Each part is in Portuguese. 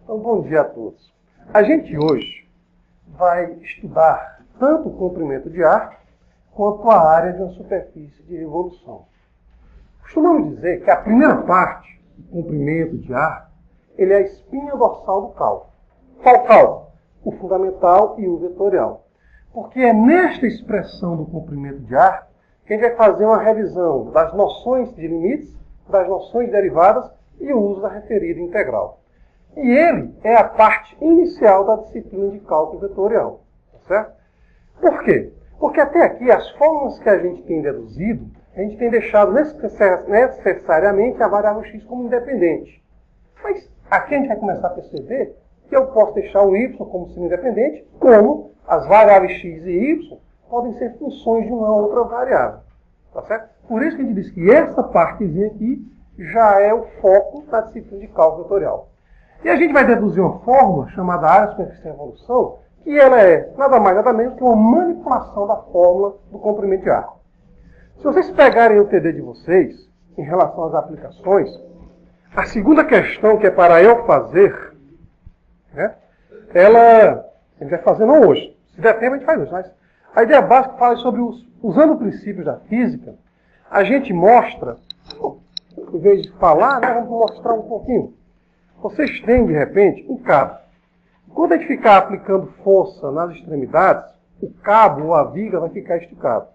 Então, bom dia a todos. A gente hoje vai estudar tanto o comprimento de ar quanto a área de uma superfície de revolução. Costumamos dizer que a primeira parte do comprimento de ar ele é a espinha dorsal do cálculo. Qual cálculo? O fundamental e o vetorial. Porque é nesta expressão do comprimento de ar que a gente vai fazer uma revisão das noções de limites, das noções derivadas e o uso da referida integral. E ele é a parte inicial da disciplina de cálculo vetorial. Tá certo? Por quê? Porque até aqui as fórmulas que a gente tem deduzido, a gente tem deixado necessariamente a variável x como independente. Mas aqui a gente vai começar a perceber que eu posso deixar o y como sendo independente, como as variáveis x e y podem ser funções de uma outra variável. Tá certo? Por isso que a gente diz que essa partezinha aqui já é o foco da disciplina de cálculo vetorial. E a gente vai deduzir uma fórmula chamada área superficial de revolução, que ela é nada mais nada menos que uma manipulação da fórmula do comprimento de ar. Se vocês pegarem o TD de vocês, em relação às aplicações, a segunda questão que é para eu fazer, né, a gente vai fazer não hoje. Se der tempo a gente faz hoje, mas a ideia básica fala sobre usando princípios da física, a gente mostra, em vez de falar, né, vamos mostrar um pouquinho. Vocês têm, de repente, um cabo. Quando a gente ficar aplicando força nas extremidades, o cabo ou a viga vai ficar esticado.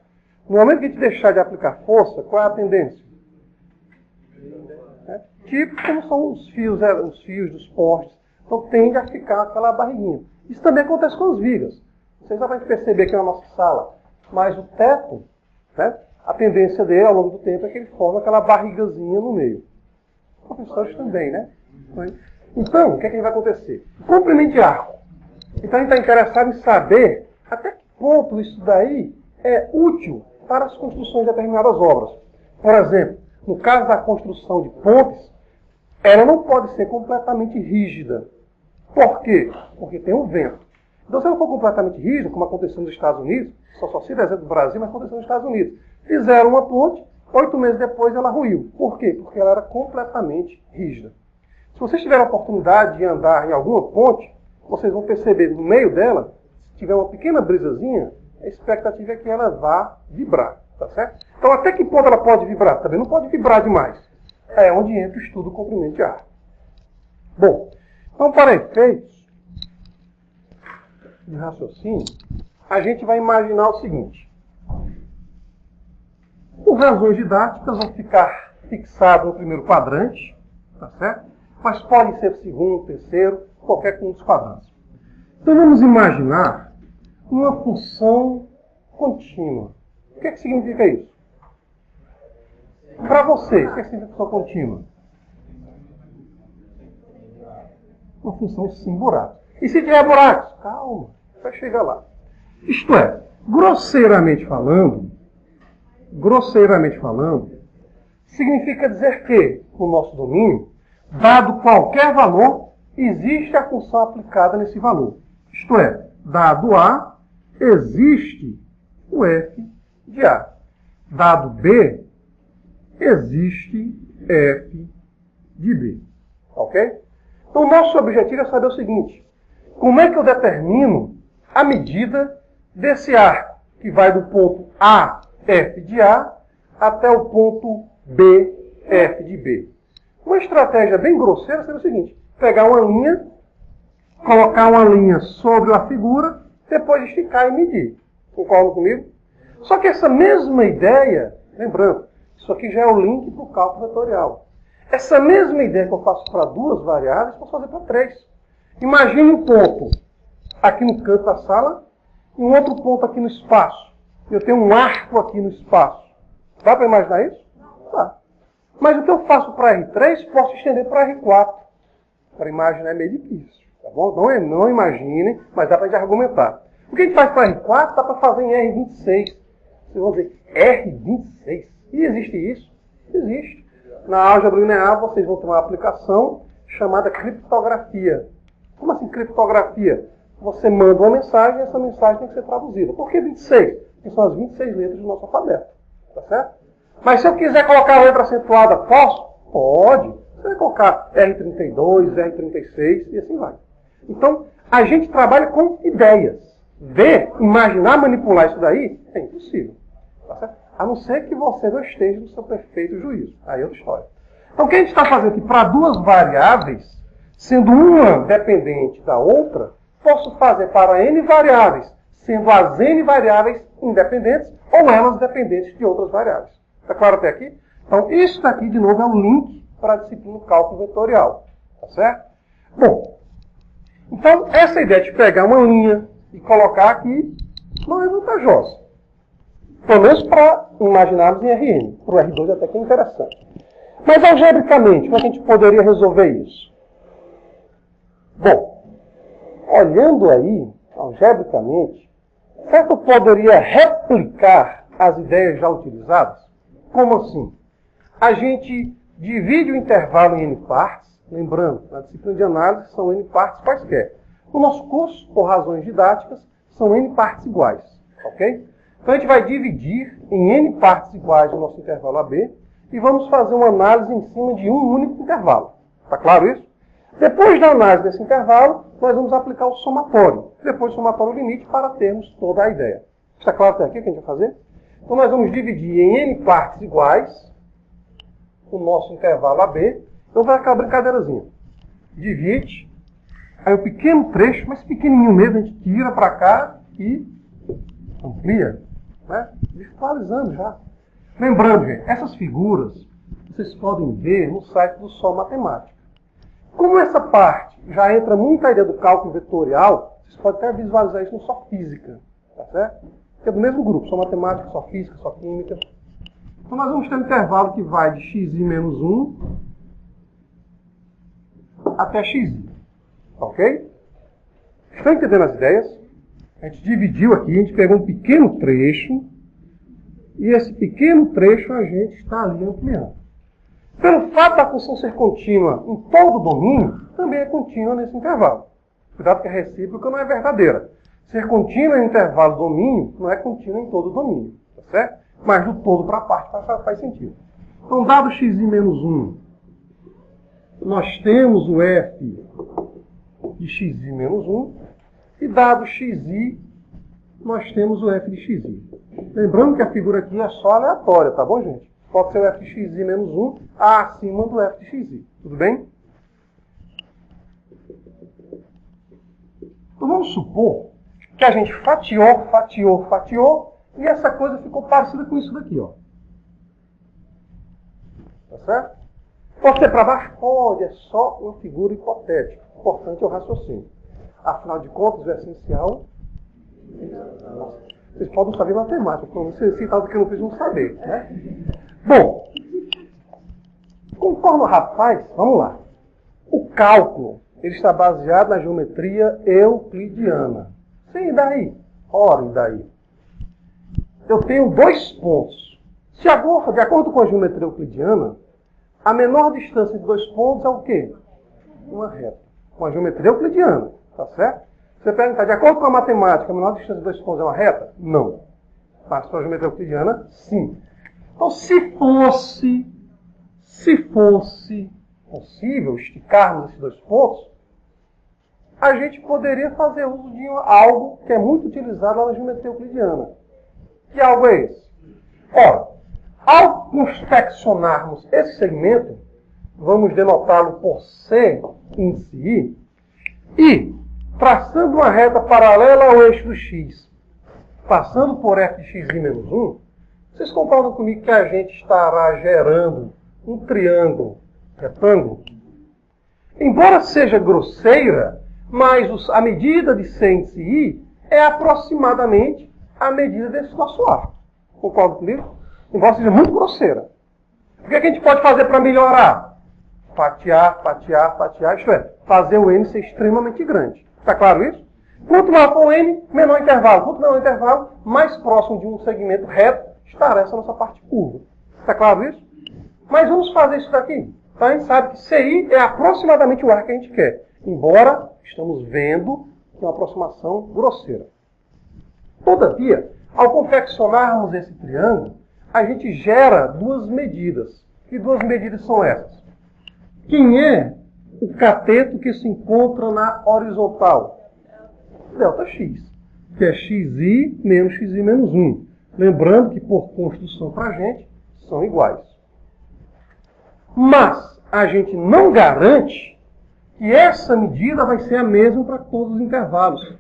No momento que a gente deixar de aplicar força, qual é a tendência? Tipo como são os fios dos postes. Então tende a ficar aquela barriguinha. Isso também acontece com as vigas. Vocês já vão perceber aqui na nossa sala. Mas o teto, né, a tendência dele ao longo do tempo é que ele forma aquela barrigazinha no meio. Os professores também, né? Então, o que é que vai acontecer? O comprimento de arco. Então, a gente está interessado em saber até que ponto isso daí é útil para as construções de determinadas obras. Por exemplo, no caso da construção de pontes, ela não pode ser completamente rígida. Por quê? Porque tem um vento. Então, se ela for completamente rígida, como aconteceu nos Estados Unidos, só cito exemplo do Brasil, mas aconteceu nos Estados Unidos. Fizeram uma ponte, 8 meses depois ela ruiu. Por quê? Porque ela era completamente rígida. Se vocês tiverem a oportunidade de andar em alguma ponte, vocês vão perceber no meio dela, se tiver uma pequena brisazinha, a expectativa é que ela vá vibrar, tá certo? Então, até que ponto ela pode vibrar? Também não pode vibrar demais. É onde entra o estudo do comprimento de ar. Bom, então, para efeitos de raciocínio, a gente vai imaginar o seguinte. Por razões didáticas, vão ficar fixados no primeiro quadrante, tá certo? Mas podem ser segundo, terceiro, qualquer um dos quadrantes. Então vamos imaginar uma função contínua. O que significa isso? Para vocês, o que significa função contínua? Uma função sem buraco. E se tiver buracos? Calma, vai chegar lá. Isto é, grosseiramente falando, significa dizer que, no nosso domínio, dado qualquer valor, existe a função aplicada nesse valor. Isto é, dado A, existe o f de A. Dado B, existe f de B. Ok? Então, o nosso objetivo é saber o seguinte. Como é que eu determino a medida desse arco, que vai do ponto A, f de A, até o ponto B, f de B? Uma estratégia bem grosseira seria o seguinte: pegar uma linha, colocar uma linha sobre a figura, depois esticar e medir. Concordam comigo? Só que essa mesma ideia, lembrando, isso aqui já é o link para o cálculo vetorial. Essa mesma ideia que eu faço para duas variáveis, posso fazer para três. Imagine um ponto aqui no canto da sala e um outro ponto aqui no espaço. Eu tenho um arco aqui no espaço. Dá para imaginar isso? Dá. Mas o que eu faço para R3, posso estender para R4. Para imaginar é meio difícil. Tá bom? Não imaginem, mas dá para a gente argumentar. O que a gente faz para R4, dá para fazer em R26. Vocês vão dizer, R26? E existe isso? Existe. Na álgebra linear, vocês vão ter uma aplicação chamada criptografia. Como assim criptografia? Você manda uma mensagem e essa mensagem tem que ser traduzida. Por que 26? Porque são as 26 letras do nosso alfabeto. Tá certo? Mas se eu quiser colocar a letra acentuada, posso? Pode. Você vai colocar R32, R36 e assim vai. Então, a gente trabalha com ideias. Ver, imaginar, manipular isso daí é impossível. Tá certo? A não ser que você não esteja no seu perfeito juízo. Aí é outra história. Então, o que a gente está fazendo aqui para duas variáveis, sendo uma dependente da outra, posso fazer para N variáveis, sendo as N variáveis independentes ou elas dependentes de outras variáveis. Está claro até aqui? Então, isso daqui, de novo, é um link para a disciplina do cálculo vetorial. Tá certo? Bom, então, essa ideia de pegar uma linha e colocar aqui não é vantajosa. Pelo menos para imaginarmos em RN. Para o R2 até que é interessante. Mas, algebricamente, como é que a gente poderia resolver isso? Bom, olhando aí, algebricamente, será que eu poderia replicar as ideias já utilizadas? Como assim? A gente divide o intervalo em N partes. Lembrando, na disciplina de análise são N partes quaisquer. No nosso curso, por razões didáticas, são N partes iguais. Ok? Então a gente vai dividir em N partes iguais o nosso intervalo AB e vamos fazer uma análise em cima de um único intervalo. Está claro isso? Depois da análise desse intervalo, nós vamos aplicar o somatório. Depois do somatório limite para termos toda a ideia. Está claro até aqui o que a gente vai fazer? Então nós vamos dividir em N partes iguais o nosso intervalo AB. Então vai aquela brincadeirazinha. Divide. Aí o pequeno trecho, mas pequenininho mesmo, a gente tira para cá e amplia. Né? Virtualizando já. Lembrando, gente, essas figuras vocês podem ver no site do Sol Matemática. Como essa parte já entra muito a ideia do cálculo vetorial, vocês podem até visualizar isso no Só Física. Tá certo? Que é do mesmo grupo, Só Matemática, Só Física, Só Química. Então nós vamos ter um intervalo que vai de xi menos 1 até xi. Ok? Estão entendendo as ideias? A gente dividiu aqui, a gente pegou um pequeno trecho, e esse pequeno trecho a gente está ali ampliando. Pelo fato da função ser contínua em todo o domínio, também é contínua nesse intervalo. Cuidado que a recíproca não é verdadeira. Ser contínua em intervalo domínio não é contínua em todo o domínio. Tá certo? Mas do todo para a parte faz sentido. Então, dado xi menos 1, nós temos o f de xi menos 1, e dado xi, nós temos o f de xi. Lembrando que a figura aqui é só aleatória, tá bom, gente? Pode ser o f de xi menos 1 acima do f de xi. Tudo bem? Então vamos supor que a gente fatiou, e essa coisa ficou parecida com isso daqui, ó. Tá certo? Pode ser para baixo? Pode, é só uma figura hipotética. O importante é o raciocínio. Afinal de contas, o essencial... Vocês podem saber matemática, como vocês citaram que eu não precisam saber, né? Bom, conforme o rapaz, vamos lá. O cálculo, ele está baseado na geometria euclidiana. Sim, e daí? Ora, e daí? Eu tenho dois pontos. De acordo com a geometria euclidiana, a menor distância de dois pontos é o quê? Uma reta. Com a geometria euclidiana, tá certo? Você pergunta, de acordo com a matemática, a menor distância de dois pontos é uma reta? Não. Mas com a geometria euclidiana, sim. Então, se fosse possível esticarmos esses dois pontos, a gente poderia fazer uso de algo que é muito utilizado lá na geometria euclidiana. Que algo é esse? Ora, ao confeccionarmos esse segmento, vamos denotá-lo por C em si, e traçando uma reta paralela ao eixo do x, passando por f de xi menos 1, vocês concordam comigo que a gente estará gerando um triângulo retângulo? Embora seja grosseira, mas a medida de C em si é aproximadamente a medida desse nosso arco. Concordam comigo? Embora seja muito grosseira. O que a gente pode fazer para melhorar? Fatiar, isto é, fazer o n ser extremamente grande. Está claro isso? Quanto maior for o n, menor o intervalo. Quanto menor o intervalo, mais próximo de um segmento reto estará essa nossa parte curva. Está claro isso? Mas vamos fazer isso daqui. Então a gente sabe que CI é aproximadamente o arco que a gente quer. Embora estamos vendo que é uma aproximação grosseira. Todavia, ao confeccionarmos esse triângulo, a gente gera duas medidas. Que duas medidas são essas? Quem é o cateto que se encontra na horizontal? Δx, que é xi menos xi menos 1. Lembrando que, por construção para a gente, são iguais. Mas a gente não garante que essa medida vai ser a mesma para todos os intervalos.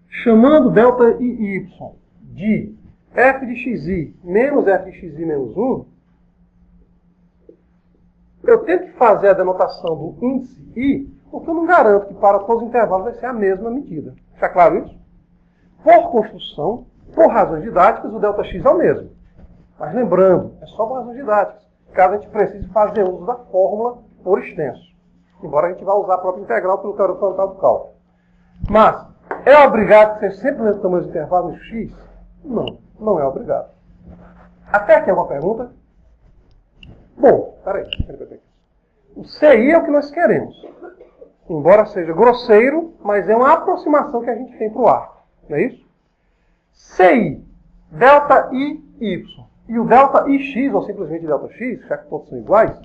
Chamando ΔI de f de xi menos f de xi menos 1, eu tenho que fazer a denotação do índice I, porque eu não garanto que para todos os intervalos vai ser a mesma medida. Está claro isso? Por construção, por razões didáticas, o Δx é o mesmo. Mas lembrando, é só por razões didáticas, caso a gente precise fazer uso da fórmula por extenso. Embora a gente vá usar a própria integral pelo teorema fundamental do cálculo. Mas, é obrigado a ser sempre o mesmo tamanho de intervalo no x? Não, não é obrigado. Até aqui alguma pergunta? Bom, peraí. O CI é o que nós queremos. Embora seja grosseiro, mas é uma aproximação que a gente tem para o arco. Não é isso? CI, ΔIY e o ΔIX, ou simplesmente Δx, já que todos são iguais,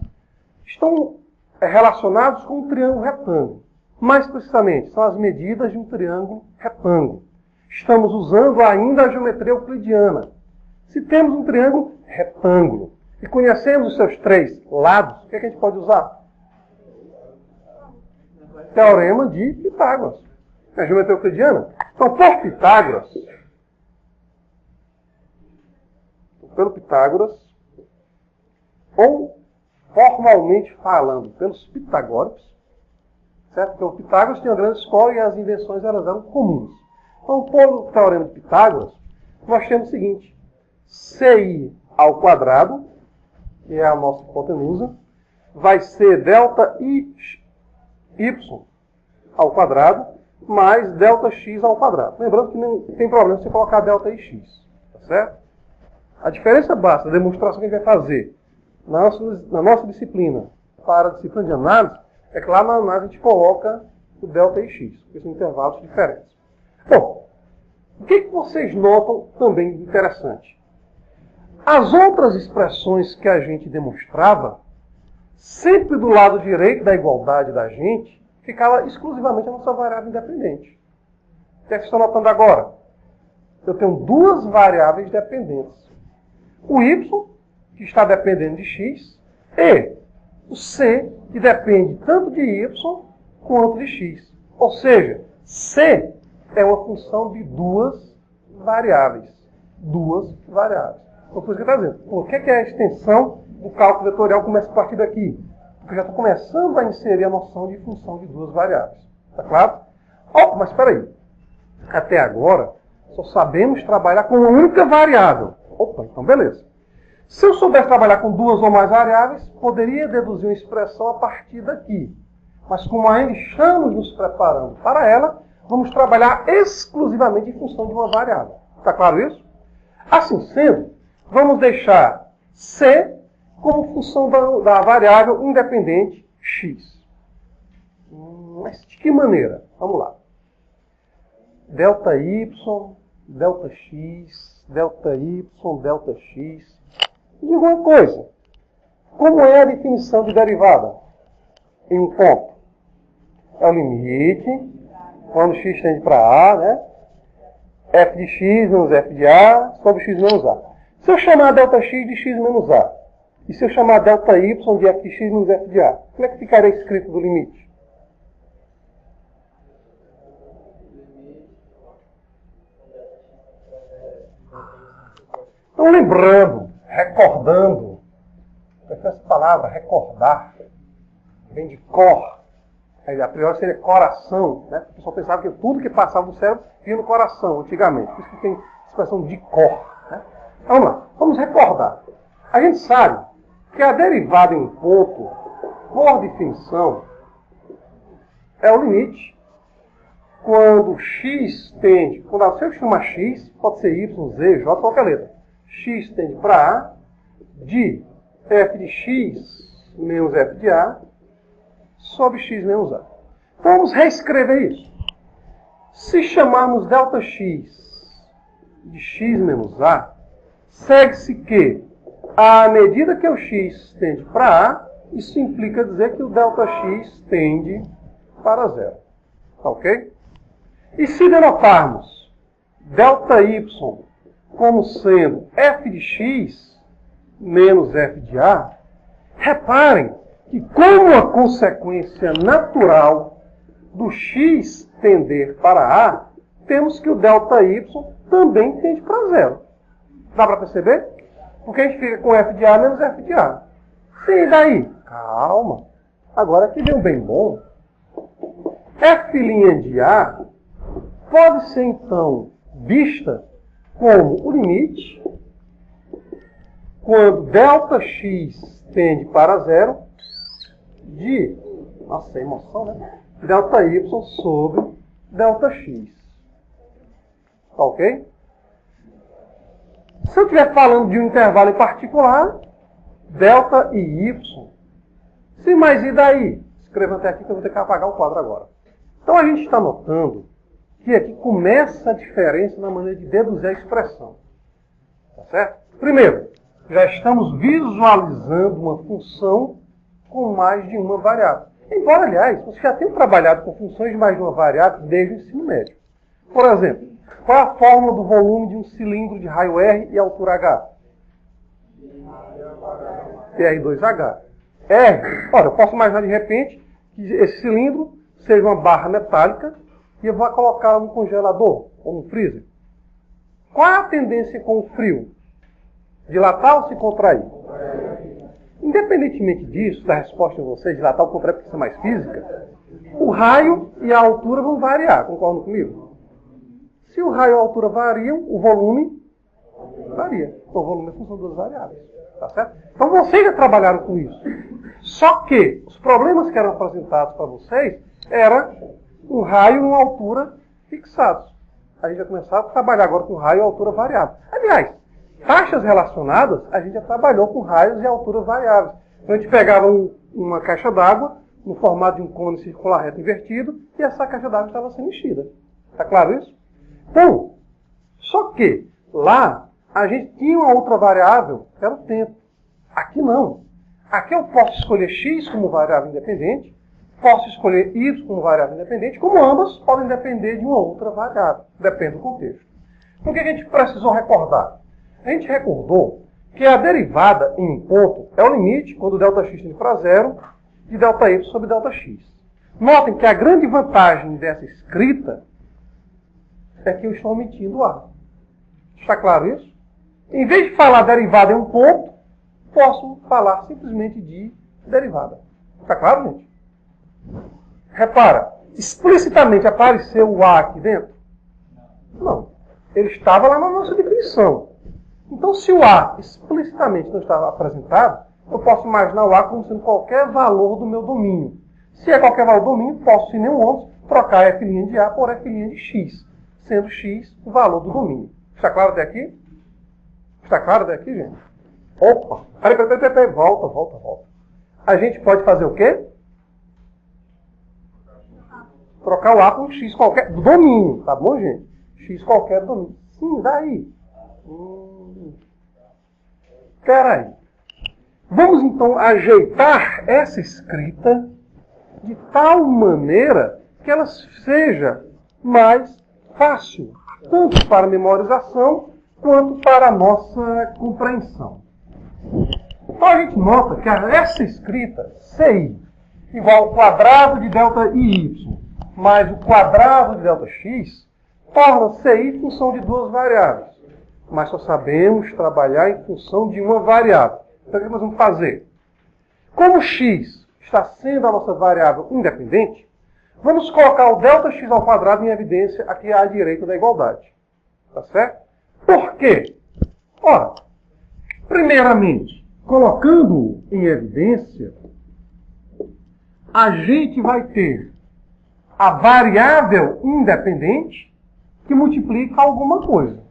estão relacionados com um triângulo retângulo. Mais precisamente, são as medidas de um triângulo retângulo. Estamos usando ainda a geometria euclidiana. Se temos um triângulo retângulo e conhecemos os seus três lados, o que a gente pode usar? Teorema de Pitágoras. É a geometria euclidiana. Então, por Pitágoras, pelo Pitágoras, ou formalmente falando, pelos pitagóricos, certo? Porque o Pitágoras tinha uma grande escola e as invenções elas eram comuns. Então, pelo teorema de Pitágoras, nós temos o seguinte: CI ao quadrado, que é a nossa hipotenusa, vai ser ΔY ao quadrado mais Δx ao quadrado. Lembrando que não tem problema você colocar ΔX, tá certo? A diferença básica da demonstração que a gente vai fazer na nossa disciplina para a disciplina de análise é que lá na análise a gente coloca o ΔX, porque são intervalos diferentes. Bom, o que vocês notam também interessante? As outras expressões que a gente demonstrava, sempre do lado direito da igualdade da gente, ficava exclusivamente a nossa variável independente. O que é que vocês estão notando agora? Eu tenho duas variáveis dependentes. O y, que está dependendo de x, e o c, que depende tanto de y quanto de x. Ou seja, c é uma função de duas variáveis. Duas variáveis. Então, por isso que está dizendo, por que a extensão do cálculo vetorial começa a partir daqui? Porque eu já estou começando a inserir a noção de função de duas variáveis. Está claro? Oh, mas espera aí. Até agora, só sabemos trabalhar com uma única variável. Opa, então beleza. Se eu soubesse trabalhar com duas ou mais variáveis, poderia deduzir uma expressão a partir daqui. Mas como ainda estamos nos preparando para ela, vamos trabalhar exclusivamente em função de uma variável. Está claro isso? Assim sendo, vamos deixar C como função da variável independente x. Mas de que maneira? Vamos lá. ΔY, ΔX, ΔY, ΔX. Diga uma coisa. Como é a definição de derivada? Em um ponto. É o limite, quando x tende para A, né? F de x menos f de A sobre x menos A. Se eu chamar ΔX de x menos A, e se eu chamar ΔY de f de x menos f de A, como é que ficaria escrito do limite? Então, lembrando, recordando, essa palavra, recordar, vem de cor. A priori seria coração, né? O pessoal pensava que tudo que passava no cérebro vinha no coração, antigamente. Por isso que tem a expressão de cor. Né? Vamos lá, vamos recordar. A gente sabe que a derivada em um ponto, por definição, é o limite quando x tende, quando você chama x, pode ser y, z, j, qualquer letra. X tende para A, de f de x menos f de A, sobre x menos A. Então vamos reescrever isso. Se chamarmos ΔX de x menos A, segue-se que, à medida que o x tende para A, Isso implica dizer que o ΔX tende para zero. Tá ok? E se denotarmos ΔY como sendo f de x menos f de a, reparem que como a consequência natural do x tender para a, temos que o ΔY também tende para zero. Dá para perceber? Porque a gente fica com f de a menos f de a. Sim, e daí? Calma. Agora aqui vem um bem bom. F' de a pode ser, então, vista como o limite quando ΔX tende para zero de, nossa, emoção, né? ΔY sobre ΔX. Tá ok? Se eu estiver falando de um intervalo em particular, delta e y. Sim, mas e daí? Escreva até aqui que eu vou ter que apagar o quadro agora. Então a gente está notando que aqui começa a diferença na maneira de deduzir a expressão. Tá certo? Primeiro, já estamos visualizando uma função com mais de uma variável. Embora, aliás, você já tenha trabalhado com funções de mais de uma variável desde o ensino médio. Por exemplo, qual é a fórmula do volume de um cilindro de raio R e altura H? PR2H. R, ora, eu posso imaginar de repente que esse cilindro seja uma barra metálica e eu vou colocá-la no congelador ou no freezer. Qual é a tendência com o frio? Dilatar ou se contrair? Independentemente disso, da resposta de vocês, dilatar ou contrair porque isso é mais física, o raio e a altura vão variar, concordam comigo? Se o raio e a altura variam, o volume varia. Então, o volume é função de duas variáveis. Tá certo? Então, vocês já trabalharam com isso. Só que os problemas que eram apresentados para vocês eram um raio e uma altura fixados. A gente vai começar a trabalhar agora com raio e altura variável. Aliás, taxas relacionadas, a gente já trabalhou com raios e alturas variáveis. Então, a gente pegava uma caixa d'água no formato de um cone circular reto invertido e essa caixa d'água estava sendo mexida. Está claro isso? Então, só que lá a gente tinha uma outra variável, que era o tempo. Aqui não. Aqui eu posso escolher x como variável independente, posso escolher y como variável independente, como ambas podem depender de uma outra variável. Depende do contexto. Então, o que a gente precisou recordar? A gente recordou que a derivada em um ponto é o limite, quando ΔX tende para zero, de ΔY sobre ΔX. Notem que a grande vantagem dessa escrita é que eu estou omitindo A. Está claro isso? Em vez de falar derivada em um ponto, posso falar simplesmente de derivada. Está claro, gente? Repara, explicitamente apareceu o A aqui dentro? Não. Ele estava lá na nossa definição. Então, se o A explicitamente não estava apresentado, eu posso imaginar o A como sendo qualquer valor do meu domínio. Se é qualquer valor do domínio, posso, sem nenhum ônus, trocar f' de A por f' de x, sendo x o valor do domínio. Está claro até aqui? Está claro até aqui, gente? Opa! Peraí, volta. A gente pode fazer o quê? Trocar o A por x qualquer do domínio, tá bom, gente? X qualquer do domínio. Sim, daí. Peraí. Vamos então ajeitar essa escrita de tal maneira que ela seja mais fácil, tanto para a memorização quanto para a nossa compreensão. Então a gente nota que essa escrita, CI, igual ao quadrado de ΔY, mais o quadrado de ΔX, torna CI função de duas variáveis. Mas só sabemos trabalhar em função de uma variável. Então o que nós vamos fazer? Como x está sendo a nossa variável independente, vamos colocar o ΔX ao quadrado em evidência aqui à direita da igualdade. Tá certo? Por quê? Ora, primeiramente, colocando em evidência, a gente vai ter a variável independente que multiplica alguma coisa.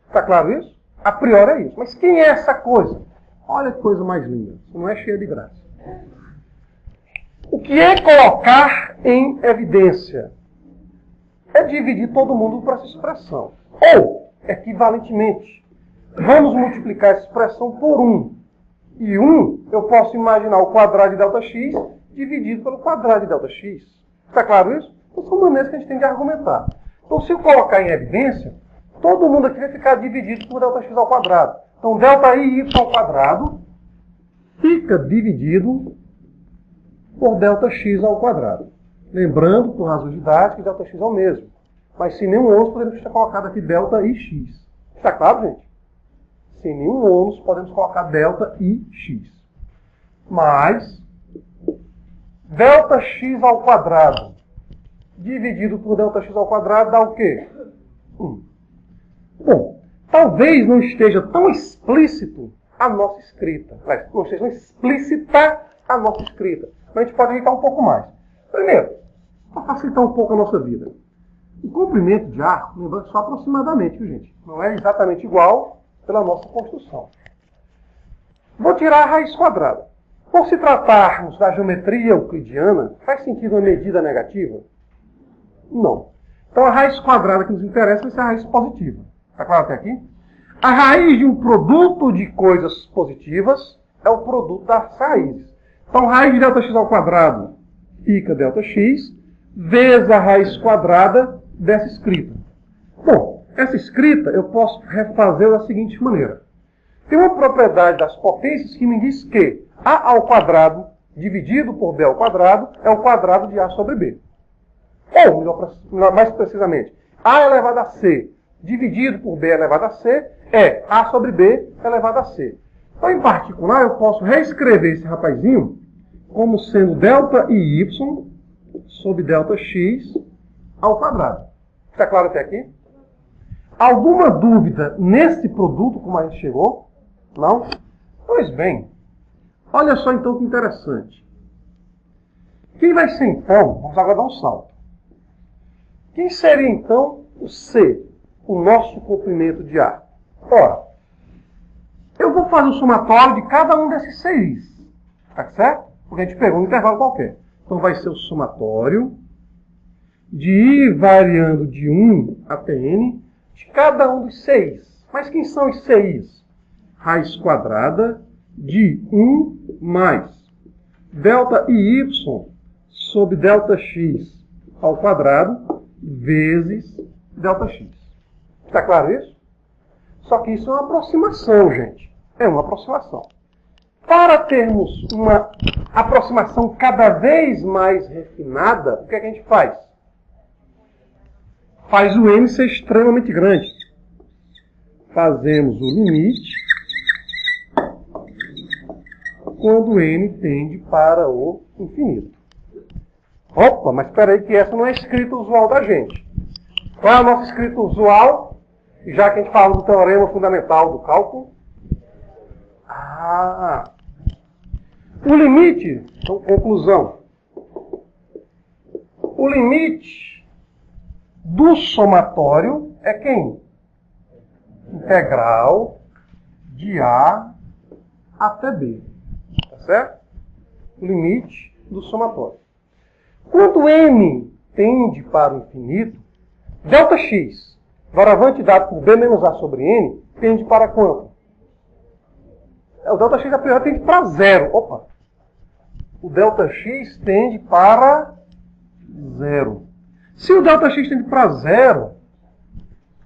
Está claro isso? A priori é isso. Mas quem é essa coisa? Olha que coisa mais linda. Isso não é cheia de graça. O que é colocar em evidência? É dividir todo mundo por essa expressão. Ou, equivalentemente, vamos multiplicar essa expressão por 1. e 1, eu posso imaginar o quadrado de ΔX dividido pelo quadrado de ΔX. Está claro isso? Então, são maneiras que a gente tem de argumentar. Então, se eu colocar em evidência, todo mundo aqui vai ficar dividido por ΔX ao quadrado. Então, ΔI ao quadrado fica dividido por ΔX ao quadrado. Lembrando, por razões didáticas, que ΔX é o mesmo. Mas sem nenhum ônus, podemos ter colocado aqui ΔIX. Está claro, gente? Sem nenhum ônus, podemos colocar ΔIX. Mas, ΔX ao quadrado dividido por ΔX ao quadrado dá o quê? 1. Bom, talvez não esteja tão explícito a nossa escrita. Não esteja tão explícita a nossa escrita. Mas a gente pode ajeitar um pouco mais. Primeiro, para facilitar um pouco a nossa vida. O comprimento de arco, lembrando só aproximadamente, viu, gente? Não é exatamente igual pela nossa construção. Vou tirar a raiz quadrada. Por se tratarmos da geometria euclidiana, faz sentido uma medida negativa? Não. Então a raiz quadrada que nos interessa vai ser a raiz positiva. Está claro até aqui? A raiz de um produto de coisas positivas é o produto das raízes. Então raiz de ΔX ao quadrado fica ΔX vezes a raiz quadrada dessa escrita. Bom, essa escrita eu posso refazer da seguinte maneira. Tem uma propriedade das potências que me diz que A ao quadrado dividido por B ao quadrado é o quadrado de A sobre B. Ou, mais precisamente, A elevado a C dividido por B elevado a C é A sobre B elevado a C. Então, em particular, eu posso reescrever esse rapazinho como sendo ΔY sobre ΔX ao quadrado. Está claro até aqui? Alguma dúvida nesse produto, como a gente chegou? Não? Pois bem, olha só então que interessante. Quem vai ser então, vamos agora dar um salto. Quem seria então o C, o nosso comprimento de arco? Ora, eu vou fazer o somatório de cada um desses Cis. Tá certo? Porque a gente pegou um intervalo qualquer. Então vai ser o somatório de I variando de 1 até N de cada um dos Cis. Mas quem são os Cis? Raiz quadrada de 1 mais ΔY sobre ΔX ao quadrado vezes ΔX. Está claro isso? Só que isso é uma aproximação, gente. É uma aproximação. Para termos uma aproximação cada vez mais refinada, o que é que a gente faz? Faz o n ser extremamente grande. Fazemos o limite quando n tende para o infinito. Opa, mas espera aí que essa não é a escrita usual da gente. Qual é a nossa escrita usual? Já que a gente fala do teorema fundamental do cálculo. O limite, então, conclusão. O limite do somatório é quem? Integral de A até B. Tá certo? O limite do somatório. Quando n tende para o infinito, ΔX, doravante dado por B menos A sobre N, tende para quanto? O ΔX a priori tende para zero. Opa! O ΔX tende para zero. Se o ΔX tende para zero,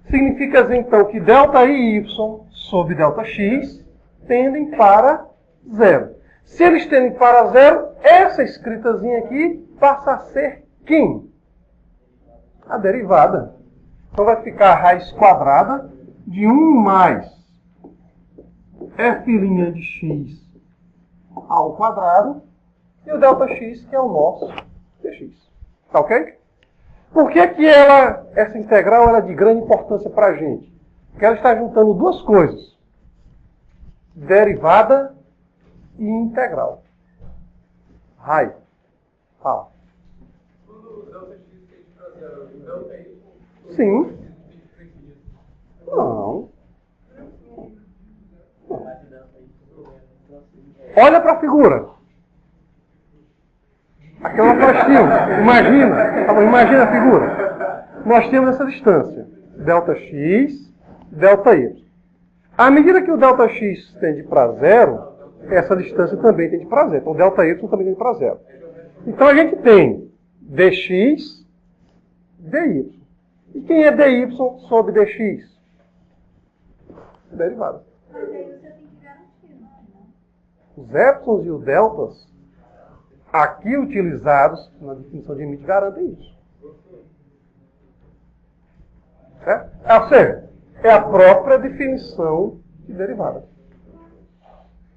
significa então que ΔY sobre ΔX tendem para zero. Se eles tendem para zero, essa escritazinha aqui passa a ser quem? A derivada. Então vai ficar a raiz quadrada de 1 mais f' de x ao quadrado e o ΔX, que é o nosso dx. Tá ok? Por que que essa integral ela é de grande importância para a gente? Porque ela está juntando duas coisas. Derivada e integral. Raiz. Fala. Sim. Não. Olha para a figura. Aqui é nós tínhamos. Imagina a figura. Nós temos essa distância. ΔX, ΔY. À medida que o ΔX tende para zero, essa distância também tende para zero. Então, ΔY também tende para zero. Então, a gente tem dx, dy. E quem é dy sobre dx? Derivada. Mas aí você tem que garantir, não? Os épsilons e os deltas, aqui utilizados na definição de limite, garantem isso. Certo? Ou seja, é a própria definição de derivada.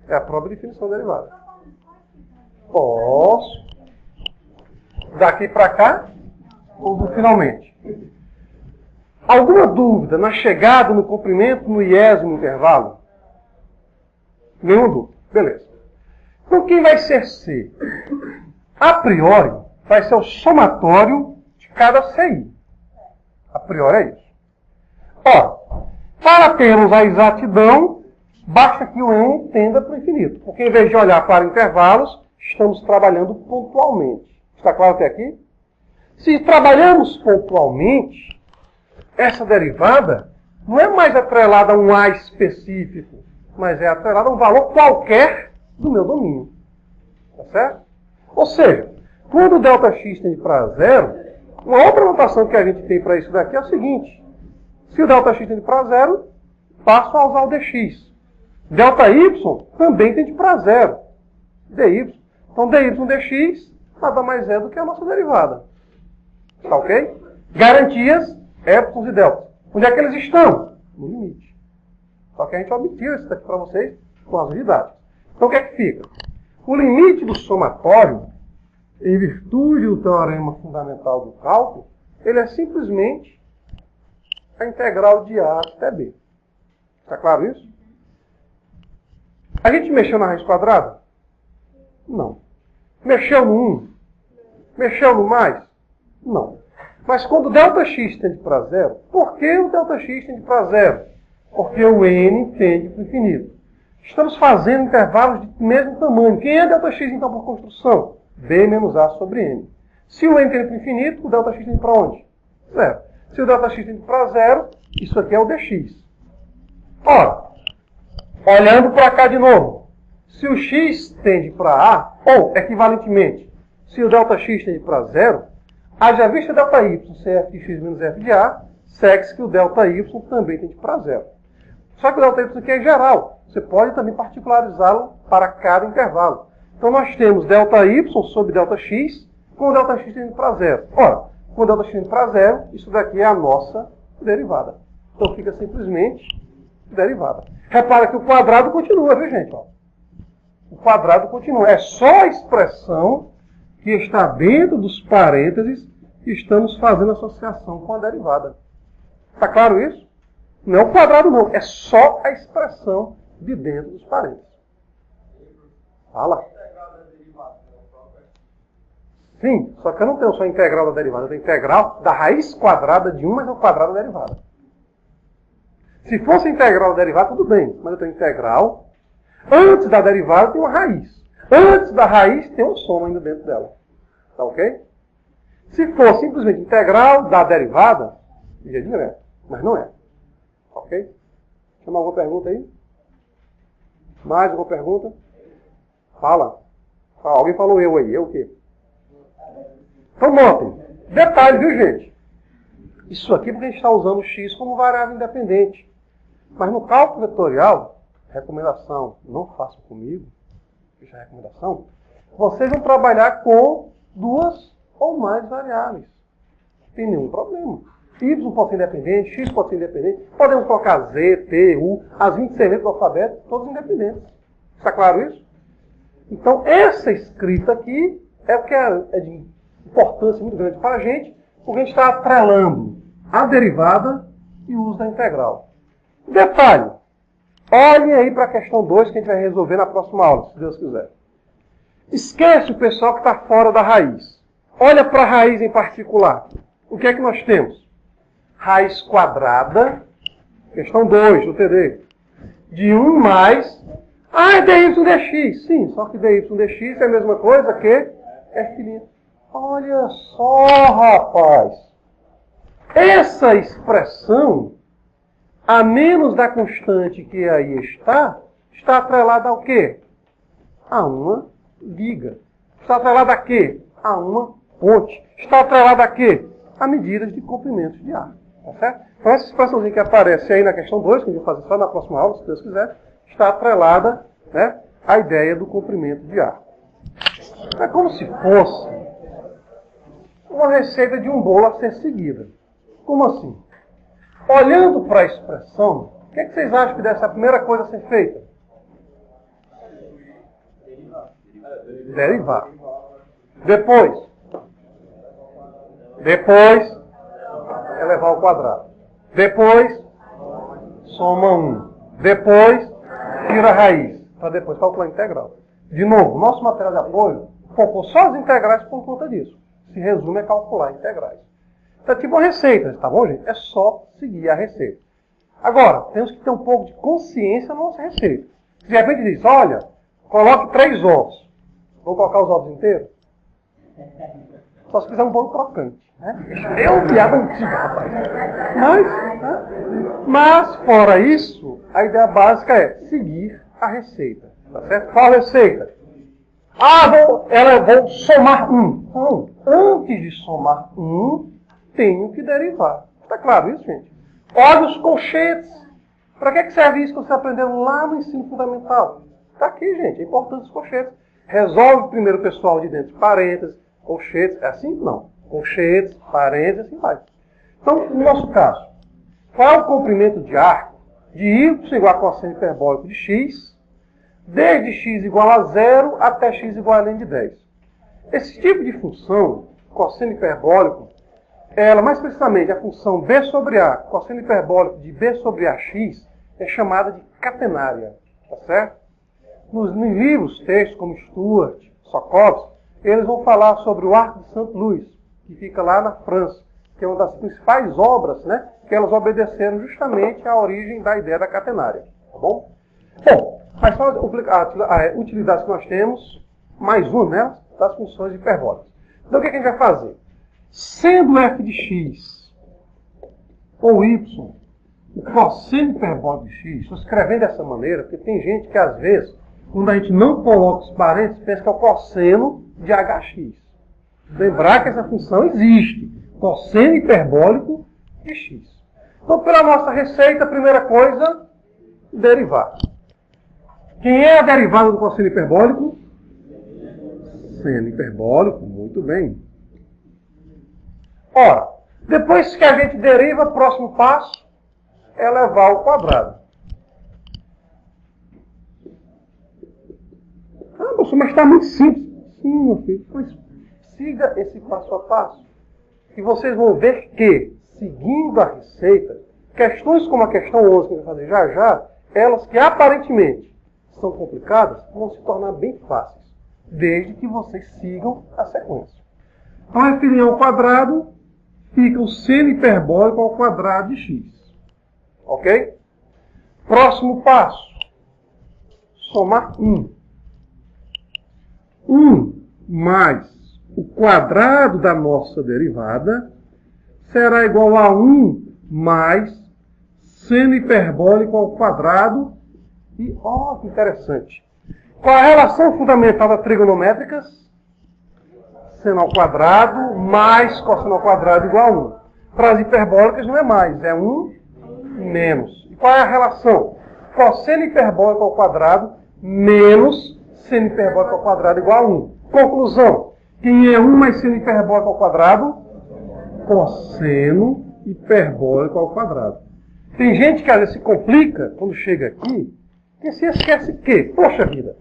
É a própria definição de derivada. Posso. Daqui para cá, ou do finalmente. Alguma dúvida na chegada, no comprimento, no iésimo intervalo? Nenhuma dúvida. Beleza. Então, quem vai ser C? A priori, vai ser o somatório de cada CI. A priori é isso. Ora, para termos a exatidão, basta que o N tenda para o infinito. Porque em vez de olhar para intervalos, estamos trabalhando pontualmente. Está claro até aqui? Se trabalhamos pontualmente, essa derivada não é mais atrelada a um A específico, mas é atrelada a um valor qualquer do meu domínio. Tá certo? Ou seja, quando o ΔX tende para zero, uma outra notação que a gente tem para isso daqui é o seguinte. Se o ΔX tende para zero, passo a usar o dx. ΔY também tende para zero. dy. Então, dy dx nada mais é do que a nossa derivada. Tá ok? Garantias, épsilons e deltas. Onde é que eles estão? No limite. Só que a gente omitiu isso daqui para vocês com as unidades. Então, o que é que fica? O limite do somatório, em virtude do teorema fundamental do cálculo, ele é simplesmente a integral de A até B. Está claro isso? A gente mexeu na raiz quadrada? Não. Mexeu no 1? Mexeu no mais? Não. Mas quando o ΔX tende para zero, por que o ΔX tende para zero? Porque o N tende para o infinito. Estamos fazendo intervalos de mesmo tamanho. Quem é ΔX, então, por construção? B menos A sobre N. Se o N tende para o infinito, o ΔX tende para onde? Zero. Se o ΔX tende para zero, isso aqui é o dx. Ora, olhando para cá de novo, se o x tende para A, ou, equivalentemente, se o ΔX tende para zero, haja vista ΔY ser f de x menos f de A, segue-se que o ΔY também tende para zero. Só que o ΔY aqui é geral. Você pode também particularizá-lo para cada intervalo. Então nós temos ΔY sobre ΔX, com o ΔX tende para zero. Ora, com o ΔX tende para zero, isso daqui é a nossa derivada. Então fica simplesmente derivada. Repara que o quadrado continua, viu, gente? Ó. O quadrado continua. É só a expressão que está dentro dos parênteses que estamos fazendo associação com a derivada. Está claro isso? Não é o quadrado, não. É só a expressão de dentro dos parênteses. Fala. Sim, só que eu não tenho só a integral da derivada. Eu tenho a integral da raiz quadrada de 1 mais ao quadrado da derivada. Se fosse a integral da derivada, tudo bem. Mas eu tenho integral. Antes da derivada tem uma raiz. Antes da raiz tem um soma ainda dentro dela. Tá ok? Se for simplesmente integral da derivada, ia direto. Mas não é. Tá ok? Chama alguma pergunta aí? Mais alguma pergunta? Fala. Alguém falou eu aí. Eu o quê? Então notem. Detalhe, viu, gente? Isso aqui porque a gente está usando o x como variável independente. Mas no cálculo vetorial, recomendação, não façam comigo, isso é recomendação, vocês vão trabalhar com duas ou mais variáveis. Não tem nenhum problema. Y pode ser independente, X pode ser independente, podemos colocar Z, T, U, as 26 letras do alfabeto, todas independentes. Está claro isso? Então, essa escrita aqui é o que é de importância muito grande para a gente, porque a gente está atrelando a derivada e o uso da integral. Detalhe, olhem aí para a questão 2 que a gente vai resolver na próxima aula, se Deus quiser. Esquece o pessoal que está fora da raiz. Olha para a raiz em particular. O que é que nós temos? Raiz quadrada, questão 2 do TD, de 1 mais... é dy dx. Sim, só que dy dx é a mesma coisa que f'. Olha só, rapaz. Essa expressão, a menos da constante que aí está atrelada ao quê? a uma liga. Está atrelada a quê? A uma ponte. Está atrelada a quê? A medidas de comprimentos de ar. Tá certo? Então essa expressãozinha que aparece aí na questão 2, que a gente vai fazer só na próxima aula, se Deus quiser, está atrelada, né, à ideia do comprimento de ar. É como se fosse uma receita de um bolo a ser seguida. Como assim? Olhando para a expressão, o que vocês acham que deve ser a primeira coisa a ser feita? Derivar. Depois, elevar ao quadrado. Depois, soma 1. Depois, tira a raiz. Para depois calcular a integral. De novo, nosso material de apoio focou só as integrais por conta disso. Se resume a calcular integrais. Então é tipo uma receita, tá bom, gente? É só seguir a receita. Agora, temos que ter um pouco de consciência na nossa receita. Se de repente diz, olha, coloque 3 ovos. Vou colocar os ovos inteiros? Só se fizer um bolo crocante. Né? É uma piada antiga, rapaz. Mas, fora isso, a ideia básica é seguir a receita. Tá certo? Qual a receita? Vou somar 1. Não, antes de somar 1, tenho que derivar. Está claro isso, gente? Olha os colchetes. Para que serve isso que você aprendeu lá no ensino fundamental? Está aqui, gente. É importante os colchetes. Resolve primeiro o pessoal de dentro, parênteses, colchetes. É assim? Não. Colchetes, parênteses, assim vai. Então, no nosso caso, qual é o comprimento de arco de y igual a cosseno hiperbólico de x, desde x igual a 0 até x igual a ln de 10. Esse tipo de função, cosseno hiperbólico, ela, mais precisamente, a função b sobre a, cosseno hiperbólico de b sobre ax, é chamada de catenária. Tá certo? Nos livros, textos como Stuart, Sokovsky, eles vão falar sobre o Arco de Saint-Louis, que fica lá na França, que é uma das principais obras, né, que elas obedeceram justamente à origem da ideia da catenária. Tá bom? Bom, mas só a utilidade que nós temos, mais uma, né, das funções hiperbólicas. Então o que a gente vai fazer? Sendo f de x ou y o cosseno hiperbólico de x, estou escrevendo dessa maneira, porque tem gente que às vezes, quando a gente não coloca os parênteses, pensa que é o cosseno de hx. Lembrar que essa função existe. Cosseno hiperbólico de x. Então, pela nossa receita, a primeira coisa, derivar. Quem é a derivada do cosseno hiperbólico? Seno hiperbólico, muito bem. Ora, depois que a gente deriva, o próximo passo é elevar ao quadrado. Professor, mas está muito simples. Sim, meu filho, pois siga esse passo a passo. E vocês vão ver que, seguindo a receita, questões como a questão 11 que eu vou fazer já já, elas que aparentemente são complicadas, vão se tornar bem fáceis, desde que vocês sigam a sequência. Então, referindo ao quadrado, fica o seno hiperbólico ao quadrado de x. Ok? Próximo passo. Somar 1. 1 mais o quadrado da nossa derivada será igual a 1 mais seno hiperbólico ao quadrado. E, ó, que interessante. Qual é a relação fundamental das trigonométricas? Seno ao quadrado mais cosseno ao quadrado igual a 1. Para as hiperbólicas não é mais, é 1 menos. E qual é a relação? Cosseno hiperbólico ao quadrado menos seno hiperbólico ao quadrado igual a 1. Conclusão. Quem é 1 mais seno hiperbólico ao quadrado? Cosseno hiperbólico ao quadrado. Tem gente que às vezes se complica quando chega aqui e se esquece que, poxa vida,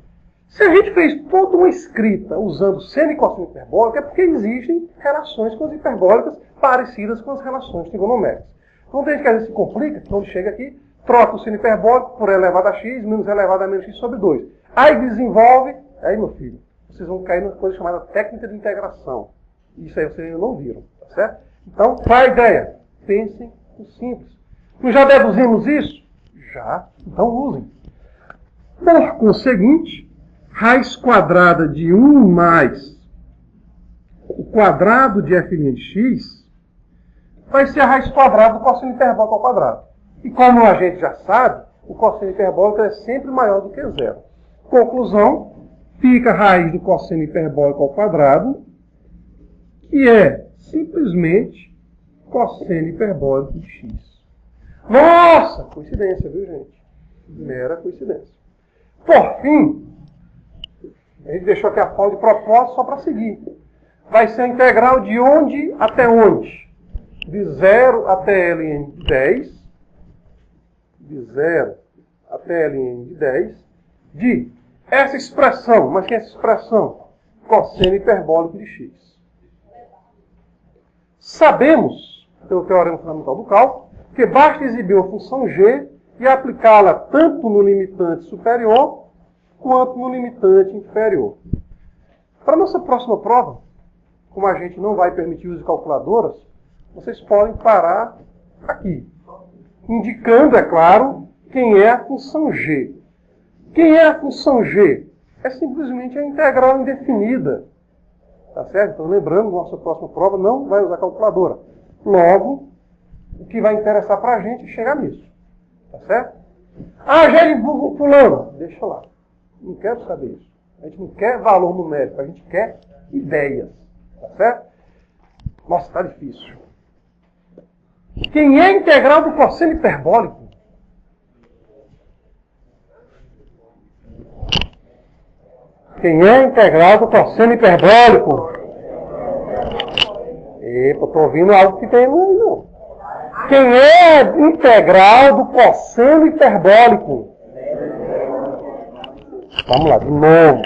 se a gente fez toda uma escrita usando seno e cosseno hiperbólico, é porque existem relações com as hiperbólicas parecidas com as relações trigonométricas. Então tem gente que às vezes se complica quando chega aqui, troca o seno hiperbólico por elevado a x menos elevado a menos x sobre 2. Aí desenvolve, aí meu filho, vocês vão cair numa coisa chamada técnica de integração. Isso aí vocês ainda não viram, tá certo? Então, qual é a ideia? Pensem no simples. Nós já deduzimos isso? Já. Então usem. Por conseguinte, raiz quadrada de 1 mais o quadrado de f' de x vai ser a raiz quadrada do cosseno hiperbólico ao quadrado. E como a gente já sabe, o cosseno hiperbólico é sempre maior do que 0. Conclusão, fica a raiz do cosseno hiperbólico ao quadrado, que é simplesmente cosseno hiperbólico de x. Nossa! Coincidência, viu, gente? Mera coincidência. Por fim, a gente deixou aqui a forma de propósito só para seguir. Vai ser a integral de onde até onde? De 0 até ln de 10. De 0 até ln de 10. De essa expressão. Mas que é essa expressão? Cosseno hiperbólico de x. Sabemos, pelo teorema fundamental do cálculo, que basta exibir uma função g e aplicá-la tanto no limitante superior quanto no limitante inferior. Para a nossa próxima prova, como a gente não vai permitir o uso de calculadoras, vocês podem parar aqui, indicando, é claro, quem é a função g. Quem é a função g? É simplesmente a integral indefinida. Tá certo? Então, lembrando, nossa próxima prova não vai usar calculadora. Logo, o que vai interessar para a gente é chegar nisso. Tá certo? Ah, já de fulano. Deixa lá. Não quero saber isso. A gente não quer valor numérico, a gente quer ideias. Tá certo? Nossa, está difícil. Quem é a integral do cosseno hiperbólico? Quem é a integral do cosseno hiperbólico? Epa, estou ouvindo algo que tem no não. Quem é a integral do cosseno hiperbólico? Vamos lá, de novo.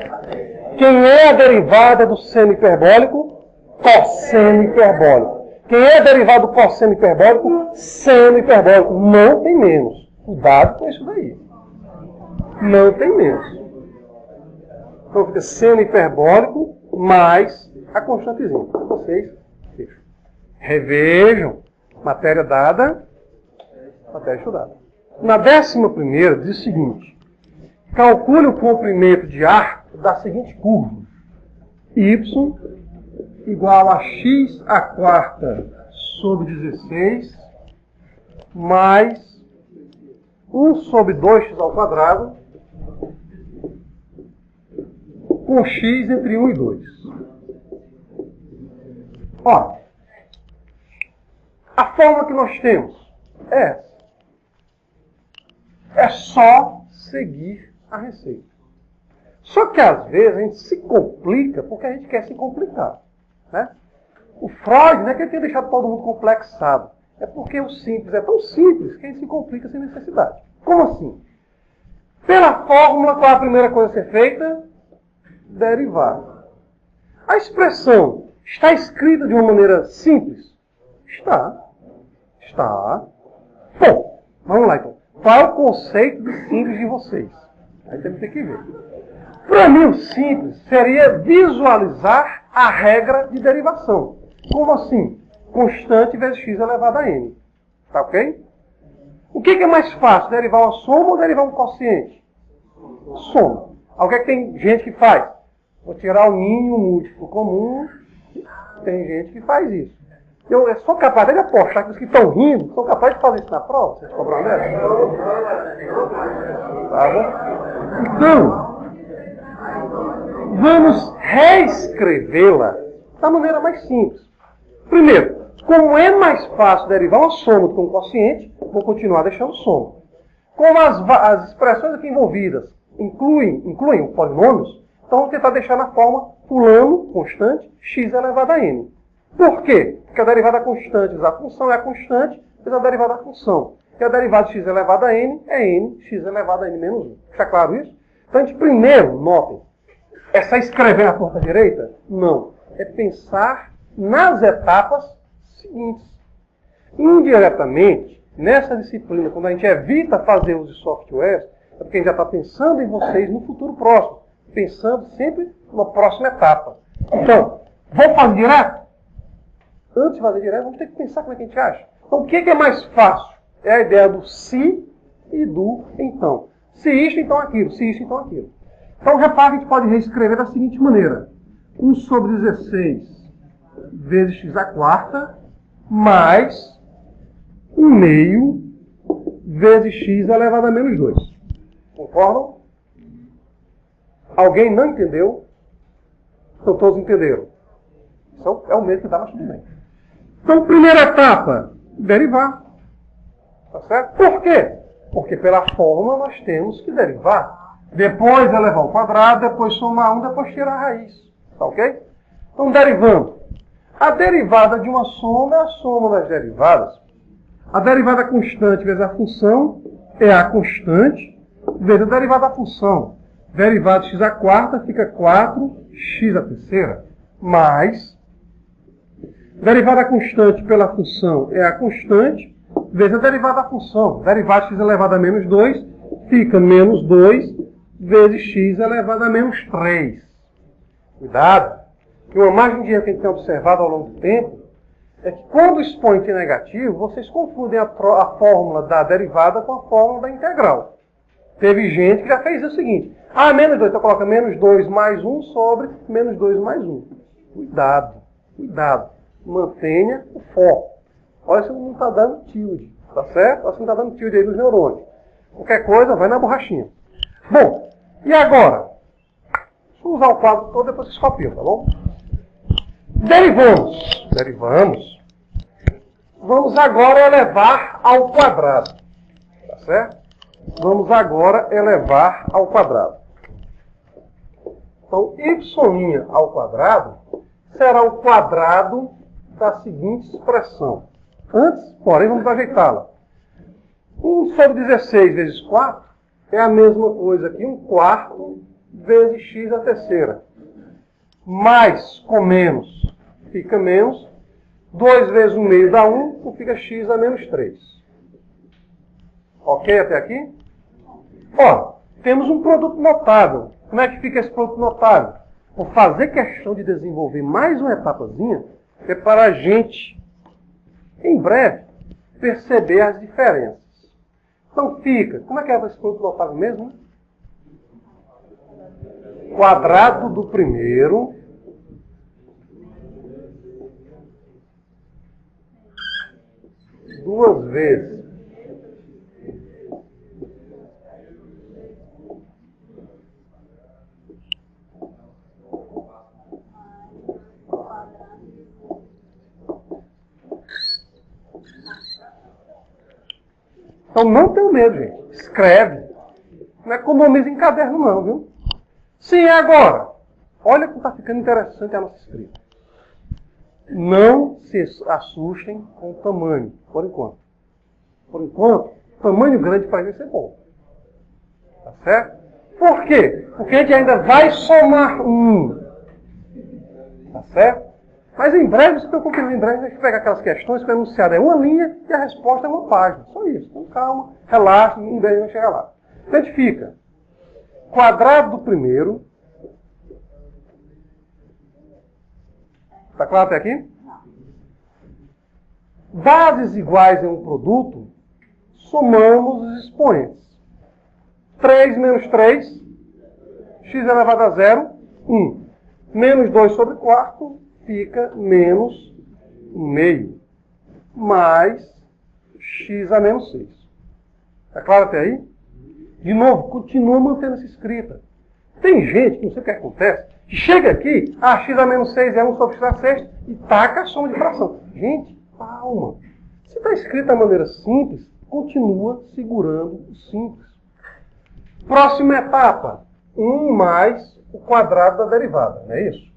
Quem é a derivada do seno hiperbólico? Cosseno hiperbólico. Quem é a derivada do cosseno hiperbólico? Seno hiperbólico. Não tem menos. Cuidado com isso daí. Não tem menos. Então fica seno hiperbólico mais a constantezinha. Vocês fecham. Revejam. Matéria dada, matéria estudada. Na 11ª diz o seguinte. Calcule o comprimento de arco da seguinte curva. Y igual a x à quarta sobre 16 mais 1 sobre 2x ao quadrado com x entre 1 e 2. Ó, a forma que nós temos é essa. É só seguir a receita. Só que às vezes a gente se complica porque a gente quer se complicar. Né? O Freud não é que ele tenha deixado todo mundo complexado. É porque o simples é tão simples que a gente se complica sem necessidade. Como assim? Pela fórmula, qual é a primeira coisa a ser feita? Derivar. A expressão está escrita de uma maneira simples? Está. Está. Bom, vamos lá então. Qual é o conceito de simples de vocês? Aí temos que ver. Para mim, o simples seria visualizar a regra de derivação. Como assim? Constante vezes x elevado a n. Tá ok? O que é mais fácil? Derivar uma soma ou derivar um quociente? Soma. O que é que tem gente que faz? Vou tirar o mínimo múltiplo comum. Tem gente que faz isso. Eu sou capaz de apostar que os que estão rindo são capazes de fazer isso na prova. Vocês cobram dessa? Tá bom? Então, vamos reescrevê-la da maneira mais simples. Primeiro, como é mais fácil derivar uma soma do que um quociente, vou continuar deixando soma. Como as expressões aqui envolvidas incluem polinômios, então vamos tentar deixar na forma fulano, constante, x elevado a n. Por quê? Porque a derivada constante vezes a função é a constante vezes a derivada da função. E a derivada de x elevado a n é n, x elevado a n menos 1. Está claro isso? Então a gente primeiro, notem, é só escrever na torta direita? Não. É pensar nas etapas seguintes. Indiretamente, nessa disciplina, quando a gente evita fazer uso de softwares, é porque a gente já está pensando em vocês no futuro próximo. Pensando sempre na próxima etapa. Então, vou fazer direto? Antes de fazer direto, vamos ter que pensar como é que a gente acha. Então, o que é mais fácil? É a ideia do se e do então. Se isto, então aquilo. Se isto, então aquilo. Então, repare que a gente pode reescrever da seguinte maneira. 1 sobre 16 vezes x à quarta mais 1 meio vezes x elevado a menos 2. Concordam? Alguém não entendeu? Então todos entenderam. Isso é o mesmo que dá, mas tudo bem. Então, primeira etapa, derivar. Tá certo? Por quê? Porque pela fórmula nós temos que derivar. Depois elevar ao quadrado, depois somar 1, depois tirar a raiz. Tá ok? Então, derivando. A derivada de uma soma é a soma das derivadas. A derivada constante vezes a função é a constante vezes a derivada da função. Derivada de x à quarta fica 4x à terceira, mais derivada constante pela função é a constante vezes a derivada da função. Derivada de x elevado a menos 2 fica menos 2 vezes x elevado a menos 3. Cuidado, que uma margem de erro que a gente tem observado ao longo do tempo é que quando o expoente é negativo, vocês confundem a fórmula da derivada com a fórmula da integral. Teve gente que já fez o seguinte: menos 2, então coloca menos 2 mais 1 sobre menos 2 mais 1. Cuidado, cuidado. Mantenha o foco. Olha se não está dando tilde, tá certo? Olha se não está dando tilde aí nos neurônios. Qualquer coisa, vai na borrachinha. Bom, e agora? Deixa eu usar o quadro todo, depois vocês copiam, tá bom? Derivamos. Vamos agora elevar ao quadrado. Tá certo? Vamos agora elevar ao quadrado. Então, y' ao quadrado será o quadrado da seguinte expressão. Antes, porém, vamos ajeitá-la. 1 sobre 16 vezes 4 é a mesma coisa aqui, 1/4 vezes x à terceira. Mais com menos fica menos. 2 vezes 1/2 dá 1, então fica x a menos 3. Ok até aqui? Ó, temos um produto notável. Como é que fica esse produto notável? Vou fazer questão de desenvolver mais uma etapazinha, que é para a gente, em breve, perceber as diferenças. Então fica, como é que é esse produto notável mesmo? Quadrado do primeiro duas vezes Então não tenha medo, gente. Escreve. Não economiza em caderno não, viu? Sim, agora. Olha como está ficando interessante a nossa escrita. Não se assustem com o tamanho, por enquanto. Por enquanto, tamanho grande para gente é bom. Tá certo? Por quê? Porque a gente ainda vai somar 1. Tá certo? Mas em breve, se preocupe, em breve a gente vai pegar aquelas questões que o enunciado é uma linha e a resposta é uma página. Só isso. Então calma, relaxa, em breve a gente vai chegar lá. Então a gente fica quadrado do primeiro. Está claro até aqui? Bases iguais em um produto, somamos os expoentes. 3 menos 3, x elevado a 0, 1. Menos 2 sobre 4 fica menos 1/2. Mais x a menos 6. Está claro até aí? De novo, continua mantendo essa escrita. Tem gente, que não sei o que acontece, que chega aqui, x a menos 6 é 1 sobre x a sexta, e taca a soma de fração. Gente, calma. Se está escrito da maneira simples, continua segurando o simples. Próxima etapa, 1 mais o quadrado da derivada, não é isso?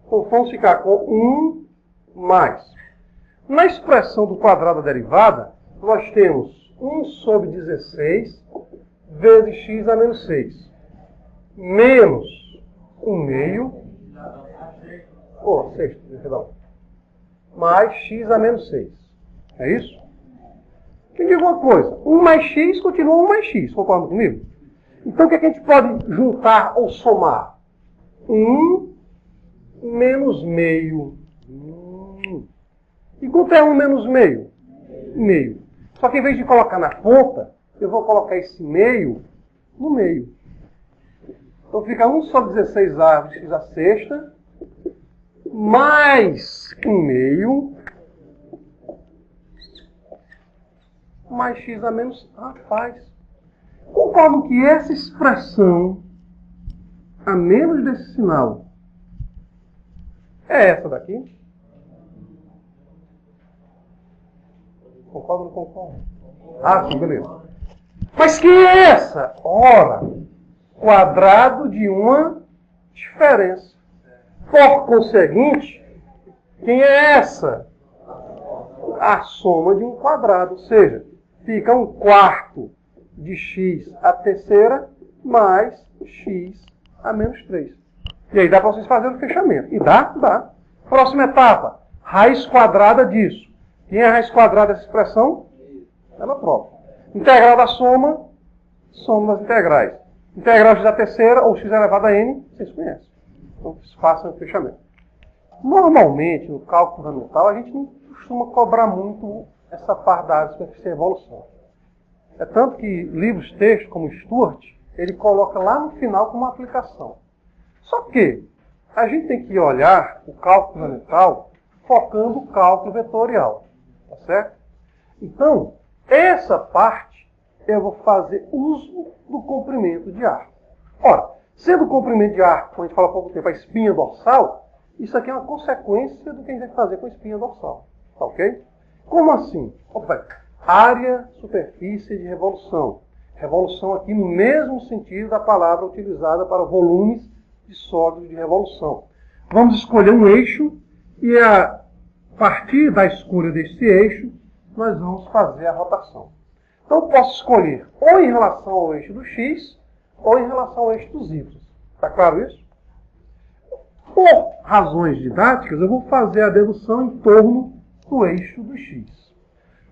Então vamos ficar com 1 mais. Na expressão do quadrado da derivada, nós temos 1 sobre 16 vezes x a menos 6. Menos 1/2. Sexto, perdão. Mais x a menos 6. É isso? Me diga uma coisa. 1 mais x continua 1 mais x. Concorda comigo? Então o que a gente pode juntar ou somar? 1 menos meio. E quanto é 1 menos meio? Meio. Só que em vez de colocar na ponta, eu vou colocar esse meio no meio. Então fica 1 sobre 16 árvores x a sexta, mais 1/2, mais x a menos... Rapaz, Concordam que essa expressão, a menos desse sinal, é essa daqui? Concordam ou não concordam? Ah, sim, beleza. Mas que é essa? Ora, quadrado de uma diferença. Por conseguinte, quem é essa? A soma de um quadrado. Ou seja, fica 1/4 de x à terceira mais x a menos 3. E aí dá para vocês fazerem o fechamento. E dá? Dá. Próxima etapa. Raiz quadrada disso. Quem é a raiz quadrada dessa expressão? Ela própria. Integral da soma, soma das integrais. Integral x à terceira ou x elevado a n, vocês conhecem. Então, façam o fechamento. Normalmente, no cálculo fundamental, a gente não costuma cobrar muito essa parte da área de superfície e evolução. É tanto que livros textos, como Stuart, ele coloca lá no final como uma aplicação. Só que a gente tem que olhar o cálculo fundamental focando o cálculo vetorial. Tá certo? Então, essa parte eu vou fazer uso do comprimento de arco. Ora, sendo o comprimento de arco, como a gente fala há pouco tempo, a espinha dorsal, isso aqui é uma consequência do que a gente vai fazer com a espinha dorsal. Tá ok? Como assim? Opa, área, superfície de revolução. Revolução aqui no mesmo sentido da palavra utilizada para volumes de sólidos de revolução. Vamos escolher um eixo e a partir da escolha desse eixo, nós vamos fazer a rotação. Então, eu posso escolher ou em relação ao eixo do x, ou em relação ao eixo dos y. Está claro isso? Por razões didáticas, eu vou fazer a dedução em torno do eixo do x.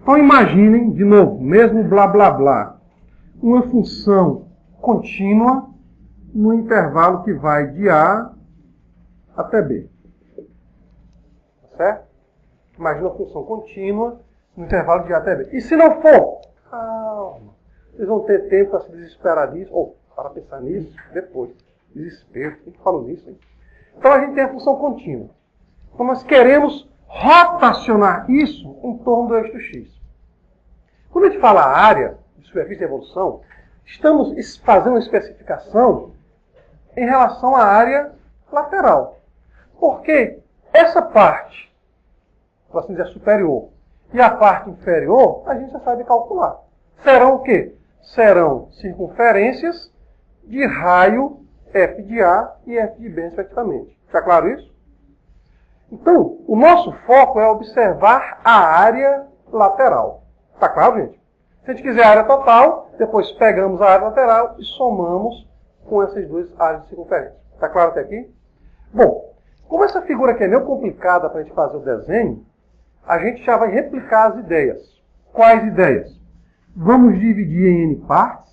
Então, imaginem, de novo, mesmo blá blá blá, uma função contínua no intervalo que vai de A até B. Tá certo? Imagina uma função contínua no intervalo de A até B. E se não for? Calma. Vocês vão ter tempo para se desesperar disso, ou para pensar nisso depois. Desespero. Quem falou nisso, hein? Então a gente tem a função contínua. Então nós queremos rotacionar isso em torno do eixo x. Quando a gente fala área de superfície de evolução, estamos fazendo uma especificação em relação à área lateral. Porque essa parte, por assim dizer, superior, e a parte inferior, a gente já sabe calcular. Serão o quê? Serão circunferências de raio f de A e f de B, respectivamente. Está claro isso? Então, o nosso foco é observar a área lateral. Está claro, gente? Se a gente quiser a área total, depois pegamos a área lateral e somamos com essas duas áreas de circunferência. Está claro até aqui? Bom, como essa figura aqui é meio complicada para a gente fazer o desenho, a gente já vai replicar as ideias. Quais ideias? Vamos dividir em N partes.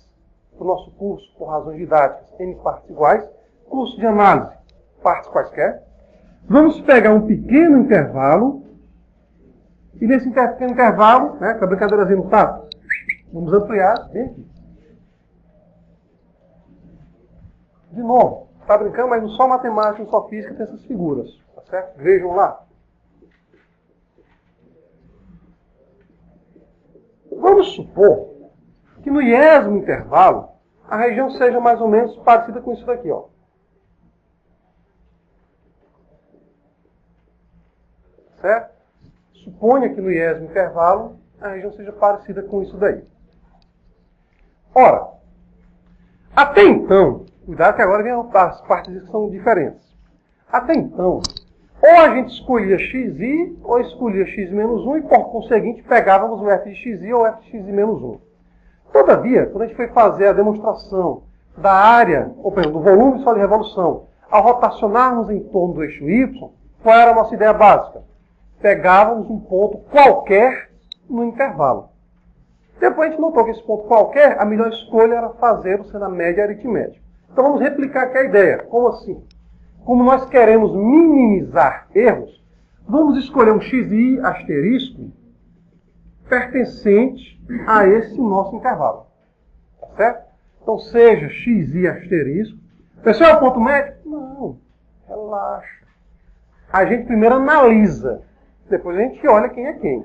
O nosso curso, por razões didáticas, N partes iguais. Curso de análise, partes quaisquer. Vamos pegar um pequeno intervalo. E nesse pequeno intervalo, né, com a brincadeirazinha no tato, vamos ampliar bem aqui. De novo, está brincando, mas não só matemática, não só física tem essas figuras. Tá certo? Vejam lá. Vamos supor que no iésimo intervalo a região seja mais ou menos parecida com isso daqui, ó. Certo? Suponha que no iésimo intervalo a região seja parecida com isso daí. Ora, até então, cuidado que agora vem as partes que são diferentes. Até então, ou a gente escolhia xi ou escolhia x menos 1 e, por conseguinte, pegávamos o f de xi ou f de x menos 1. Todavia, quando a gente foi fazer a demonstração da área, ou perdão, do volume só de revolução, ao rotacionarmos em torno do eixo y, qual era a nossa ideia básica? Pegávamos um ponto qualquer no intervalo. Depois a gente notou que esse ponto qualquer, a melhor escolha era fazer sendo a média aritmética. Então vamos replicar aqui a ideia. Como assim? Como nós queremos minimizar erros, vamos escolher um xi asterisco pertencente a esse nosso intervalo. Tá certo? Então seja xi asterisco. Pessoal, é o ponto médio? Não. Relaxa. A gente primeiro analisa. Depois a gente olha quem é quem.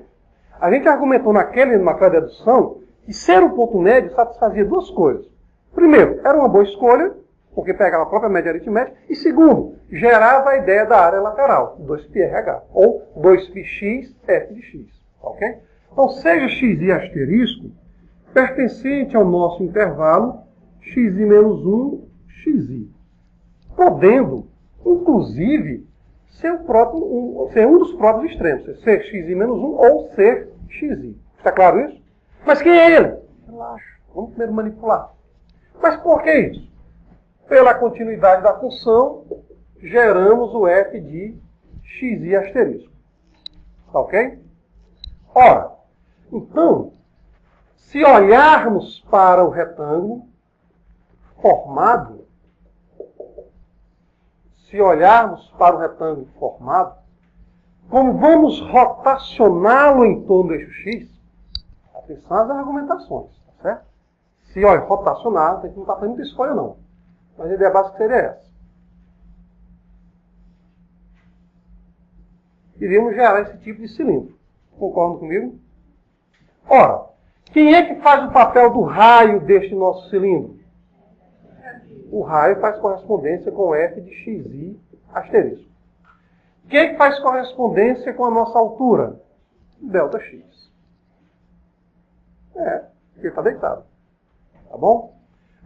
A gente argumentou naquela dedução E ser um ponto médio satisfazia duas coisas. Primeiro, era uma boa escolha, porque pegava a própria média aritmética. E segundo, gerava a ideia da área lateral, 2πRH, ou 2πx f de x. Ok? Então, seja xi asterisco pertencente ao nosso intervalo xi menos 1, xi. Podendo, inclusive, ser um dos próprios extremos, ser xi menos 1 ou ser xi. Está claro isso? Mas quem é ele? Relaxa, vamos primeiro manipular. Mas por que isso? Pela continuidade da função, geramos o f de xi asterisco. Tá ok? Ora, então, se olharmos para o retângulo formado, como vamos rotacioná-lo em torno do eixo x, atenção às argumentações, tá certo? Se, olha, rotacionar, a gente não está fazendo muita escolha não, mas a ideia básica seria essa. Iríamos gerar esse tipo de cilindro. Concordam comigo? Ora, quem é que faz o papel do raio deste nosso cilindro? O raio faz correspondência com f de xi asterisco. Quem é que faz correspondência com a nossa altura? Δx. Porque está deitado. Tá bom?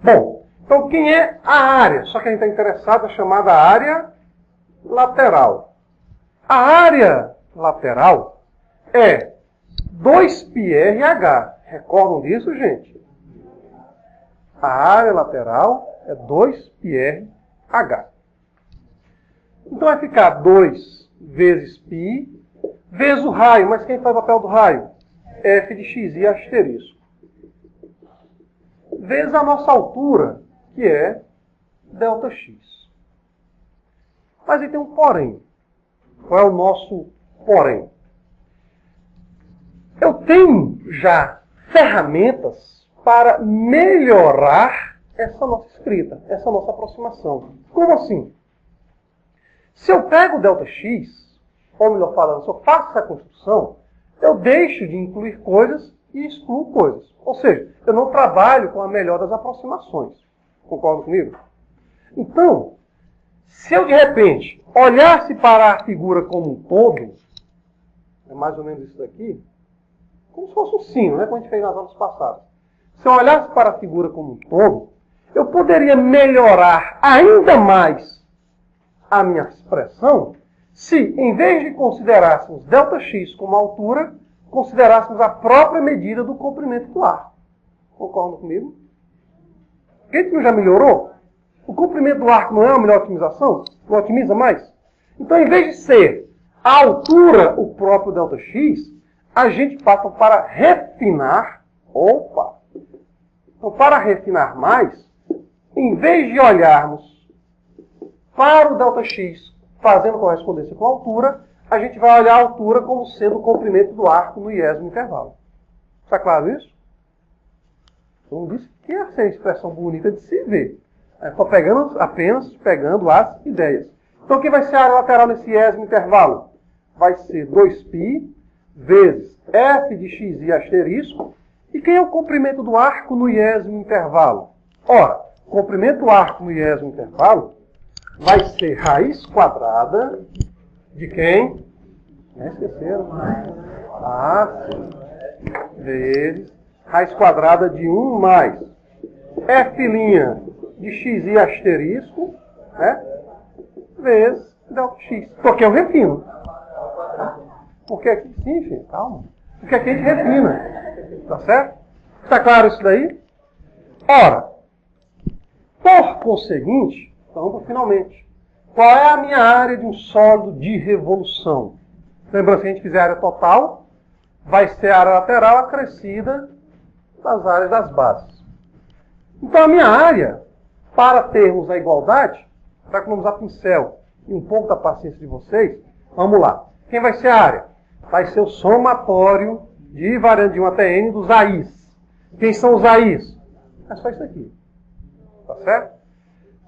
Bom, então quem é a área? Só que a gente está interessado na chamada área lateral. A área lateral é 2πRH. Recordam disso, gente? A área lateral é 2πRH. Então vai ficar 2 vezes π, vezes o raio. Mas quem faz o papel do raio? F de xi asterisco. Vezes a nossa altura, que é Δx. Mas aí tem um porém. Qual é o nosso porém? Eu tenho já ferramentas para melhorar essa nossa escrita, essa nossa aproximação. Como assim? Se eu pego o Δx, ou melhor falando, se eu faço essa construção, eu deixo de incluir coisas e excluo coisas. Ou seja, eu não trabalho com a melhor das aproximações. Concordam comigo? Então, se eu de repente olhasse para a figura como um todo, é mais ou menos isso daqui, como se fosse um sino, né, como a gente fez nas aulas passadas. Se eu olhasse para a figura como um todo, eu poderia melhorar ainda mais a minha expressão se, em vez de considerássemos Δx como altura, considerássemos a própria medida do comprimento do arco. Concordam comigo? Quem já melhorou? O comprimento do arco não é uma melhor otimização? Não otimiza mais? Então, em vez de ser a altura o próprio Δx, a gente passa para refinar. Então, para refinar mais, em vez de olharmos para o Δx fazendo correspondência com a altura, a gente vai olhar a altura como sendo o comprimento do arco no iésimo intervalo. Está claro isso? Então, disse que essa é a expressão bonita de se ver. Estou apenas pegando as ideias. Então, quem vai ser a área lateral nesse iésimo intervalo? Vai ser 2π vezes f de xi asterisco. E quem é o comprimento do arco no iésimo intervalo? Ora, o comprimento do arco no iésimo intervalo vai ser raiz quadrada de quem? Esqueceram? Sim. Vezes raiz quadrada de 1 mais f' de xi asterisco, né? Vezes Δx. Porque eu refino. Porque aqui, sim, filho, calma. Porque aqui a gente refina. Tá certo? Está claro isso daí? Ora, por conseguinte, vamos para finalmente. Qual é a minha área de um sólido de revolução? Lembrando, se a gente fizer a área total, vai ser a área lateral acrescida das áreas das bases. Então, a minha área, para termos a igualdade, para economizar pincel e um pouco da paciência de vocês, vamos lá. Quem vai ser a área? Vai ser o somatório de variando de 1 até n dos AIs. Quem são os AIs? É só isso aqui. Tá certo?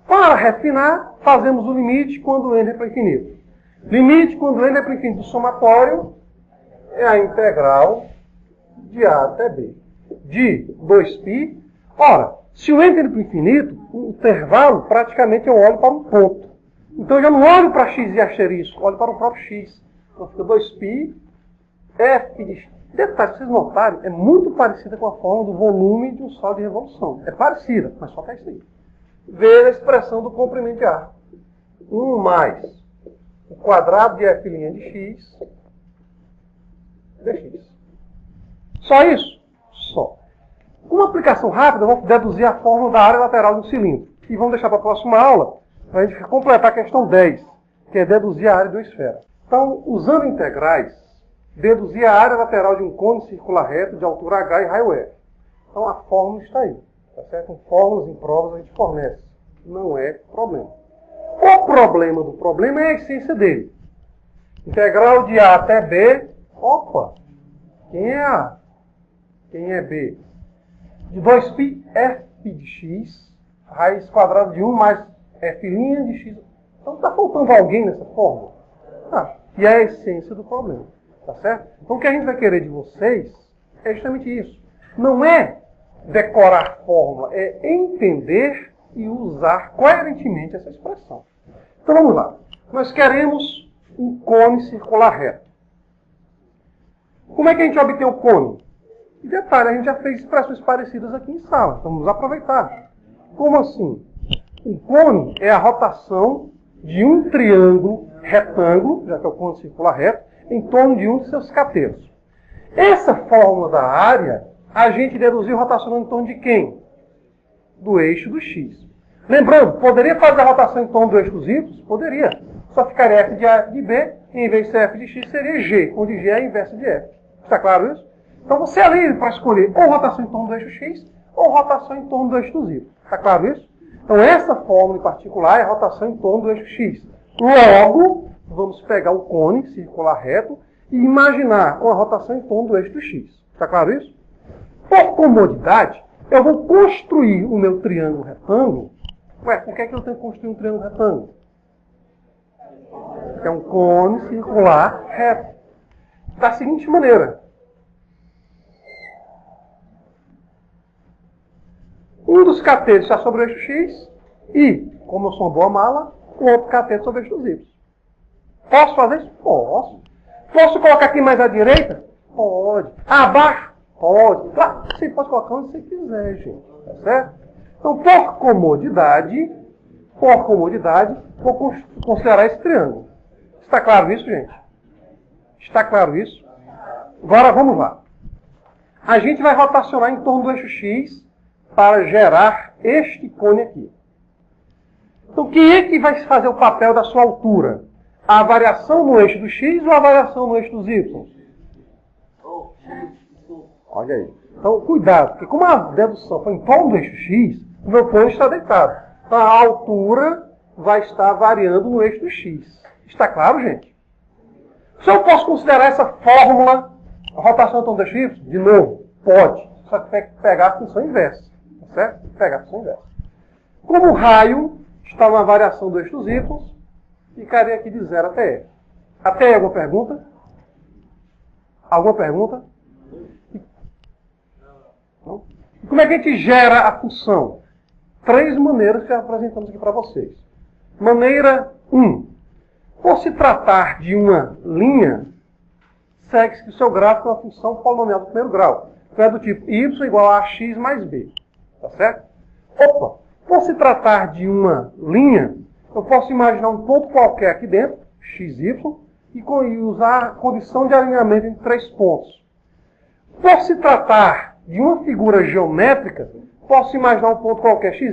Para refinar, fazemos o limite quando n é para infinito. Limite quando n é para infinito do somatório é a integral de A até B. de 2π. Ora, se o n tende para o infinito, o intervalo praticamente eu olho para um ponto. Então eu já não olho para x e asterisco, olho para o próprio x. Então fica 2π f de x. Detalhe, vocês notarem, é muito parecida com a forma do volume de um sólido de revolução. É parecida, mas só que é isso aí. Ver a expressão do comprimento de ar. 1 mais o quadrado de f' de x dx. Só isso? Só. Uma aplicação rápida, vamos deduzir a fórmula da área lateral de um cilindro. E vamos deixar para a próxima aula, para a gente completar a questão 10, que é deduzir a área de uma esfera. Então, usando integrais, deduzir a área lateral de um cone circular reto de altura h e raio f. Então, a fórmula está aí. Tá certo? Com fórmulas em provas a gente fornece. Não é problema. O problema do problema é a essência dele. Integral de A até B. Opa! Quem é A? Quem é B? De 2π f de x, raiz quadrada de 1 mais f' de x. Então está faltando alguém nessa fórmula? E é a essência do problema. Tá certo? Então o que a gente vai querer de vocês é justamente isso. Não é decorar fórmula, é entender e usar coerentemente essa expressão. Então vamos lá. Nós queremos um cone circular reto. Como é que a gente obtém o cone? E detalhe, a gente já fez expressões parecidas aqui em sala. Então vamos aproveitar. Como assim? O cone é a rotação de um triângulo retângulo, já que é o cone circular reto, em torno de um de seus cateiros. Essa fórmula da área, a gente deduziu rotacionando em torno de quem? Do eixo do x. Lembrando, poderia fazer a rotação em torno do eixo dos y? Poderia. Só ficaria f de A de B, e em vez de ser f de x, seria g, onde g é a inversa de f. Está claro isso? Então você é livre para escolher ou rotação em torno do eixo x, ou rotação em torno do eixo dos y. Está claro isso? Então essa fórmula em particular é a rotação em torno do eixo x. Logo, vamos pegar o cone circular reto e imaginar uma rotação em torno do eixo do x. Está claro isso? Por comodidade, eu vou construir o meu triângulo retângulo. Ué, por que eu tenho que construir um triângulo retângulo? É um cone circular reto. Da seguinte maneira. Um dos catetos está sobre o eixo x e, como eu sou uma boa mala, o outro cateto sobre o eixo dos y. Posso fazer isso? Posso. Posso colocar aqui mais à direita? Pode. Abaixo? Pode. Claro, você pode colocar onde você quiser, gente. Tá certo? Então, por comodidade, vou considerar esse triângulo. Está claro isso, gente? Está claro isso? Agora, vamos lá. A gente vai rotacionar em torno do eixo x para gerar este cone aqui. Então, quem é que vai fazer o papel da sua altura? A variação no eixo do x ou a variação no eixo dos y? Olha aí. Então, cuidado, porque como a dedução foi em torno do eixo x, o meu cone está deitado. Então, a altura vai estar variando no eixo do x. Está claro, gente? Se eu posso considerar essa fórmula, a rotação em torno do eixo y? De novo, pode. Só que tem que pegar a função inversa. Tá certo? Pegar a função inversa. Como o raio está na variação do eixo dos y, ficaria aqui de 0 até f. Até aí, alguma pergunta? Alguma pergunta? Não? E como é que a gente gera a função? 3 maneiras que apresentamos aqui para vocês. Maneira 1. Por se tratar de uma linha, segue-se que o seu gráfico é uma função polinomial do primeiro grau. Então é do tipo y igual a x mais b. Tá certo? Opa! Por se tratar de uma linha, eu posso imaginar um ponto qualquer aqui dentro, xy, e usar a condição de alinhamento entre 3 pontos. Por se tratar de uma figura geométrica, posso imaginar um ponto qualquer xy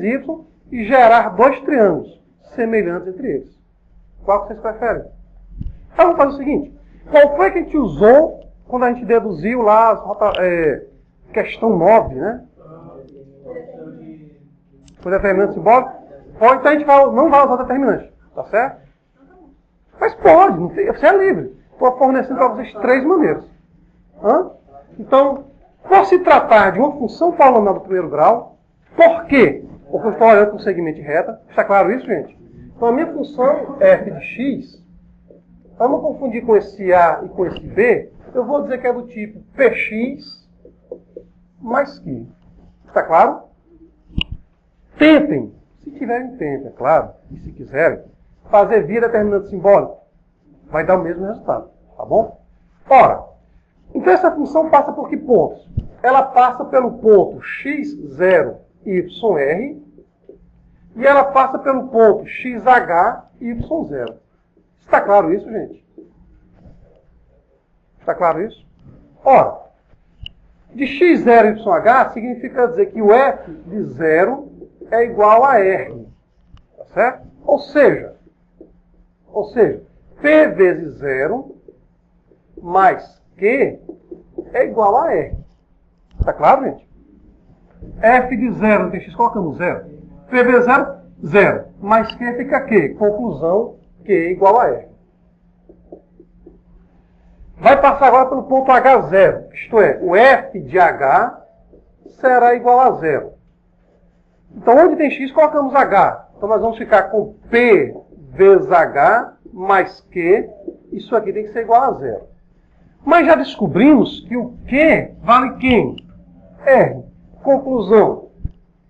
e gerar 2 triângulos semelhantes entre eles. Qual que vocês preferem? Então vamos fazer o seguinte. Qual foi que a gente usou quando a gente deduziu lá a questão 9, né? O determinante simbólico? Então a gente não vai usar o determinante. Tá certo? Mas pode, não tem, você é livre. Estou fornecendo para vocês 3 maneiras. Então, por se tratar de uma função polinomial do primeiro grau, por quê? Porque eu estou olhando para um segmento de reta. Está claro isso, gente? Então a minha função f de x, para não confundir com esse a e com esse b, eu vou dizer que é do tipo px mais que. Está claro? Tentem, se tiverem tempo, é claro, e se quiserem, fazer via determinante simbólico. Vai dar o mesmo resultado, tá bom? Ora, então essa função passa por que pontos? Ela passa pelo ponto x0, yr, e ela passa pelo ponto xh, y0. Está claro isso, gente? Está claro isso? Ora, de x0, yh significa dizer que o f de 0 é igual a r. Tá certo? Ou seja, p vezes 0 mais q é igual a r. Está claro, gente? F de 0 não tem x, colocamos 0. P vezes 0, 0. Mais q fica q. Conclusão, q é igual a r. Vai passar agora pelo ponto H0. Isto é, o f de h será igual a 0. Então, onde tem x, colocamos h. Então, nós vamos ficar com p vezes h mais q. Isso aqui tem que ser igual a 0. Mas já descobrimos que o q vale quem? R. Conclusão,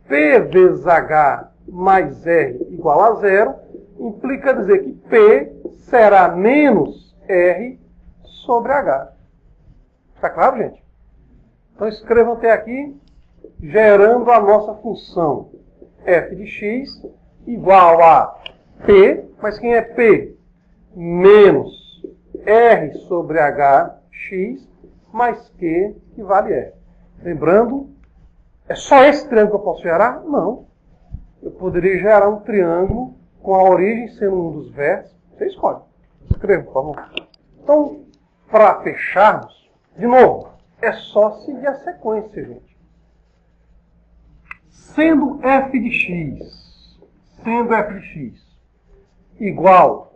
P vezes H mais R igual a 0, implica dizer que P será menos R sobre H. Está claro, gente? Então escrevam até aqui, gerando a nossa função f de x igual a P, mas quem é P? Menos R sobre HX mais Q, que vale R. Lembrando, é só esse triângulo que eu posso gerar? Não. Eu poderia gerar um triângulo com a origem sendo um dos vértices. Você escolhe. Escreva, por favor. Então, para fecharmos, de novo, é só seguir a sequência, gente. Sendo f de x igual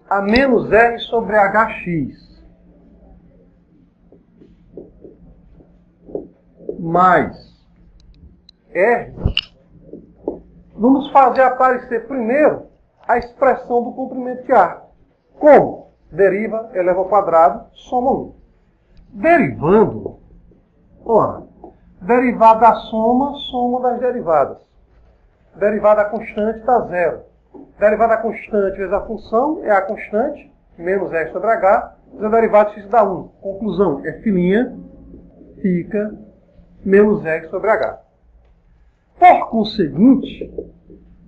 a menos R sobre HX mais R, vamos fazer aparecer primeiro a expressão do comprimento de arco. Como? Deriva, eleva ao quadrado, soma 1. Derivando, ora, derivada da soma, soma das derivadas. Derivada da constante dá 0. Derivada da constante vezes a função é a constante, menos R sobre H, vezes a derivada de x dá 1. Conclusão, f' fica menos R sobre H. Por conseguinte,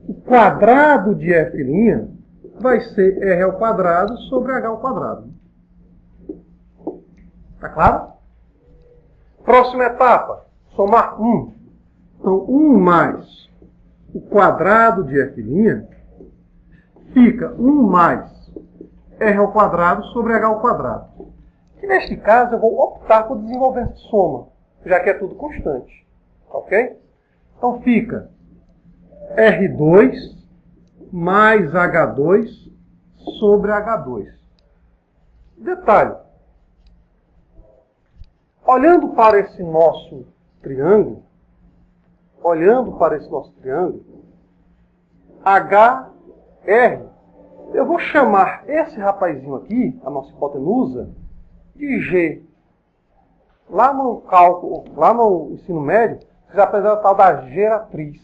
o quadrado de f' vai ser R ao quadrado sobre H ao quadrado. Está claro? Próxima etapa, somar 1. Então, 1 mais o quadrado de f' fica 1 mais R ao quadrado sobre H ao quadrado. E neste caso, eu vou optar por desenvolver essa soma, já que é tudo constante. Ok? Então fica R2 mais H2 sobre H2. Detalhe. Olhando para esse nosso triângulo, HR, eu vou chamar esse rapazinho aqui, a nossa hipotenusa, de G. Lá no cálculo, lá no ensino médio, vocês aprenderam a tal da geratriz.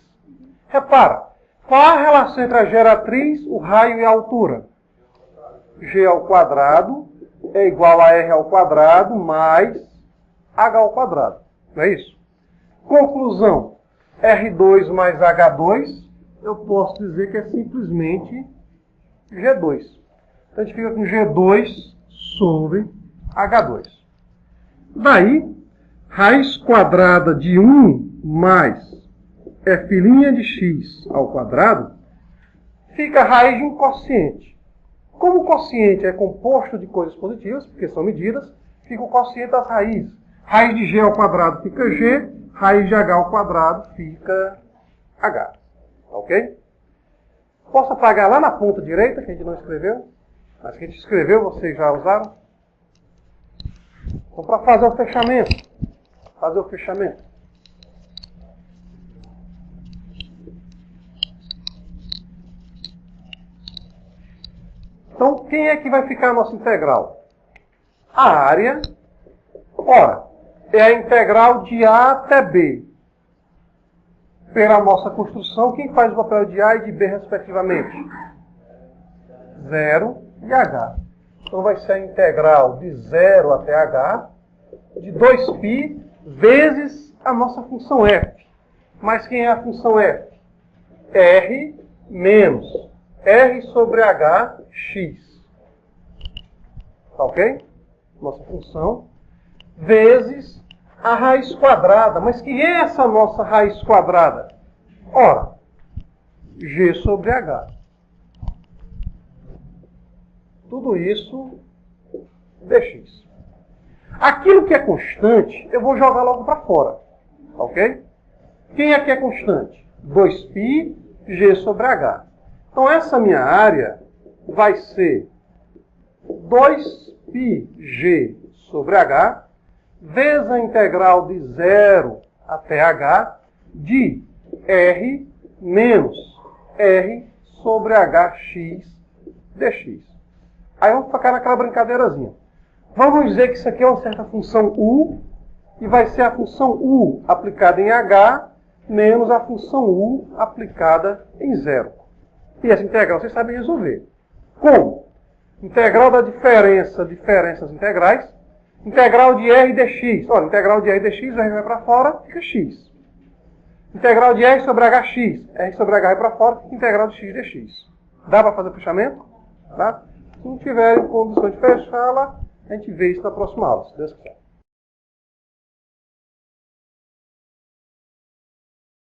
Repara, qual a relação entre a geratriz, o raio e a altura? G ao quadrado é igual a R ao quadrado mais H ao quadrado. Não é isso? Conclusão, R2 mais H2, eu posso dizer que é simplesmente G2. Então a gente fica com G2 sobre H2. Daí, raiz quadrada de 1 mais f' de x ao quadrado, fica a raiz de um quociente. Como o quociente é composto de coisas positivas, porque são medidas, fica o quociente das raízes. Raiz de g ao quadrado fica g, raiz de h ao quadrado fica h. Ok? Posso apagar lá na ponta direita, que a gente não escreveu? Mas que a gente escreveu, vocês já usaram? Então, para fazer o fechamento. Então, quem é que vai ficar a nossa integral? A área. Ora, é a integral de A até B. Pela nossa construção, quem faz o papel de A e de B, respectivamente? 0 e H. Então vai ser a integral de 0 até H, de 2π vezes a nossa função f. Mas quem é a função f? R menos R sobre H, x. Tá ok? Nossa função. Vezes a raiz quadrada. Mas quem é essa nossa raiz quadrada? Ora, G sobre H. Tudo isso dx. Aquilo que é constante, eu vou jogar logo para fora. Tá ok? Quem aqui é constante? 2π G sobre H. Então essa minha área vai ser 2π G sobre H vezes a integral de 0 até H de R menos R sobre HX dx. Aí vamos ficar naquela brincadeirazinha. Vamos dizer que isso aqui é uma certa função U e vai ser a função U aplicada em H menos a função U aplicada em 0. E essa integral vocês sabem resolver. Como? Integral da diferenças integrais. Integral de R dx. Olha, integral de R dx, o R vai para fora, fica x. Integral de R sobre HX. R sobre H vai para fora, fica integral de x dx. Dá para fazer fechamento? Tá? Se não tiverem condições de fechá-la, a gente vê isso na próxima aula, se Deus quiser.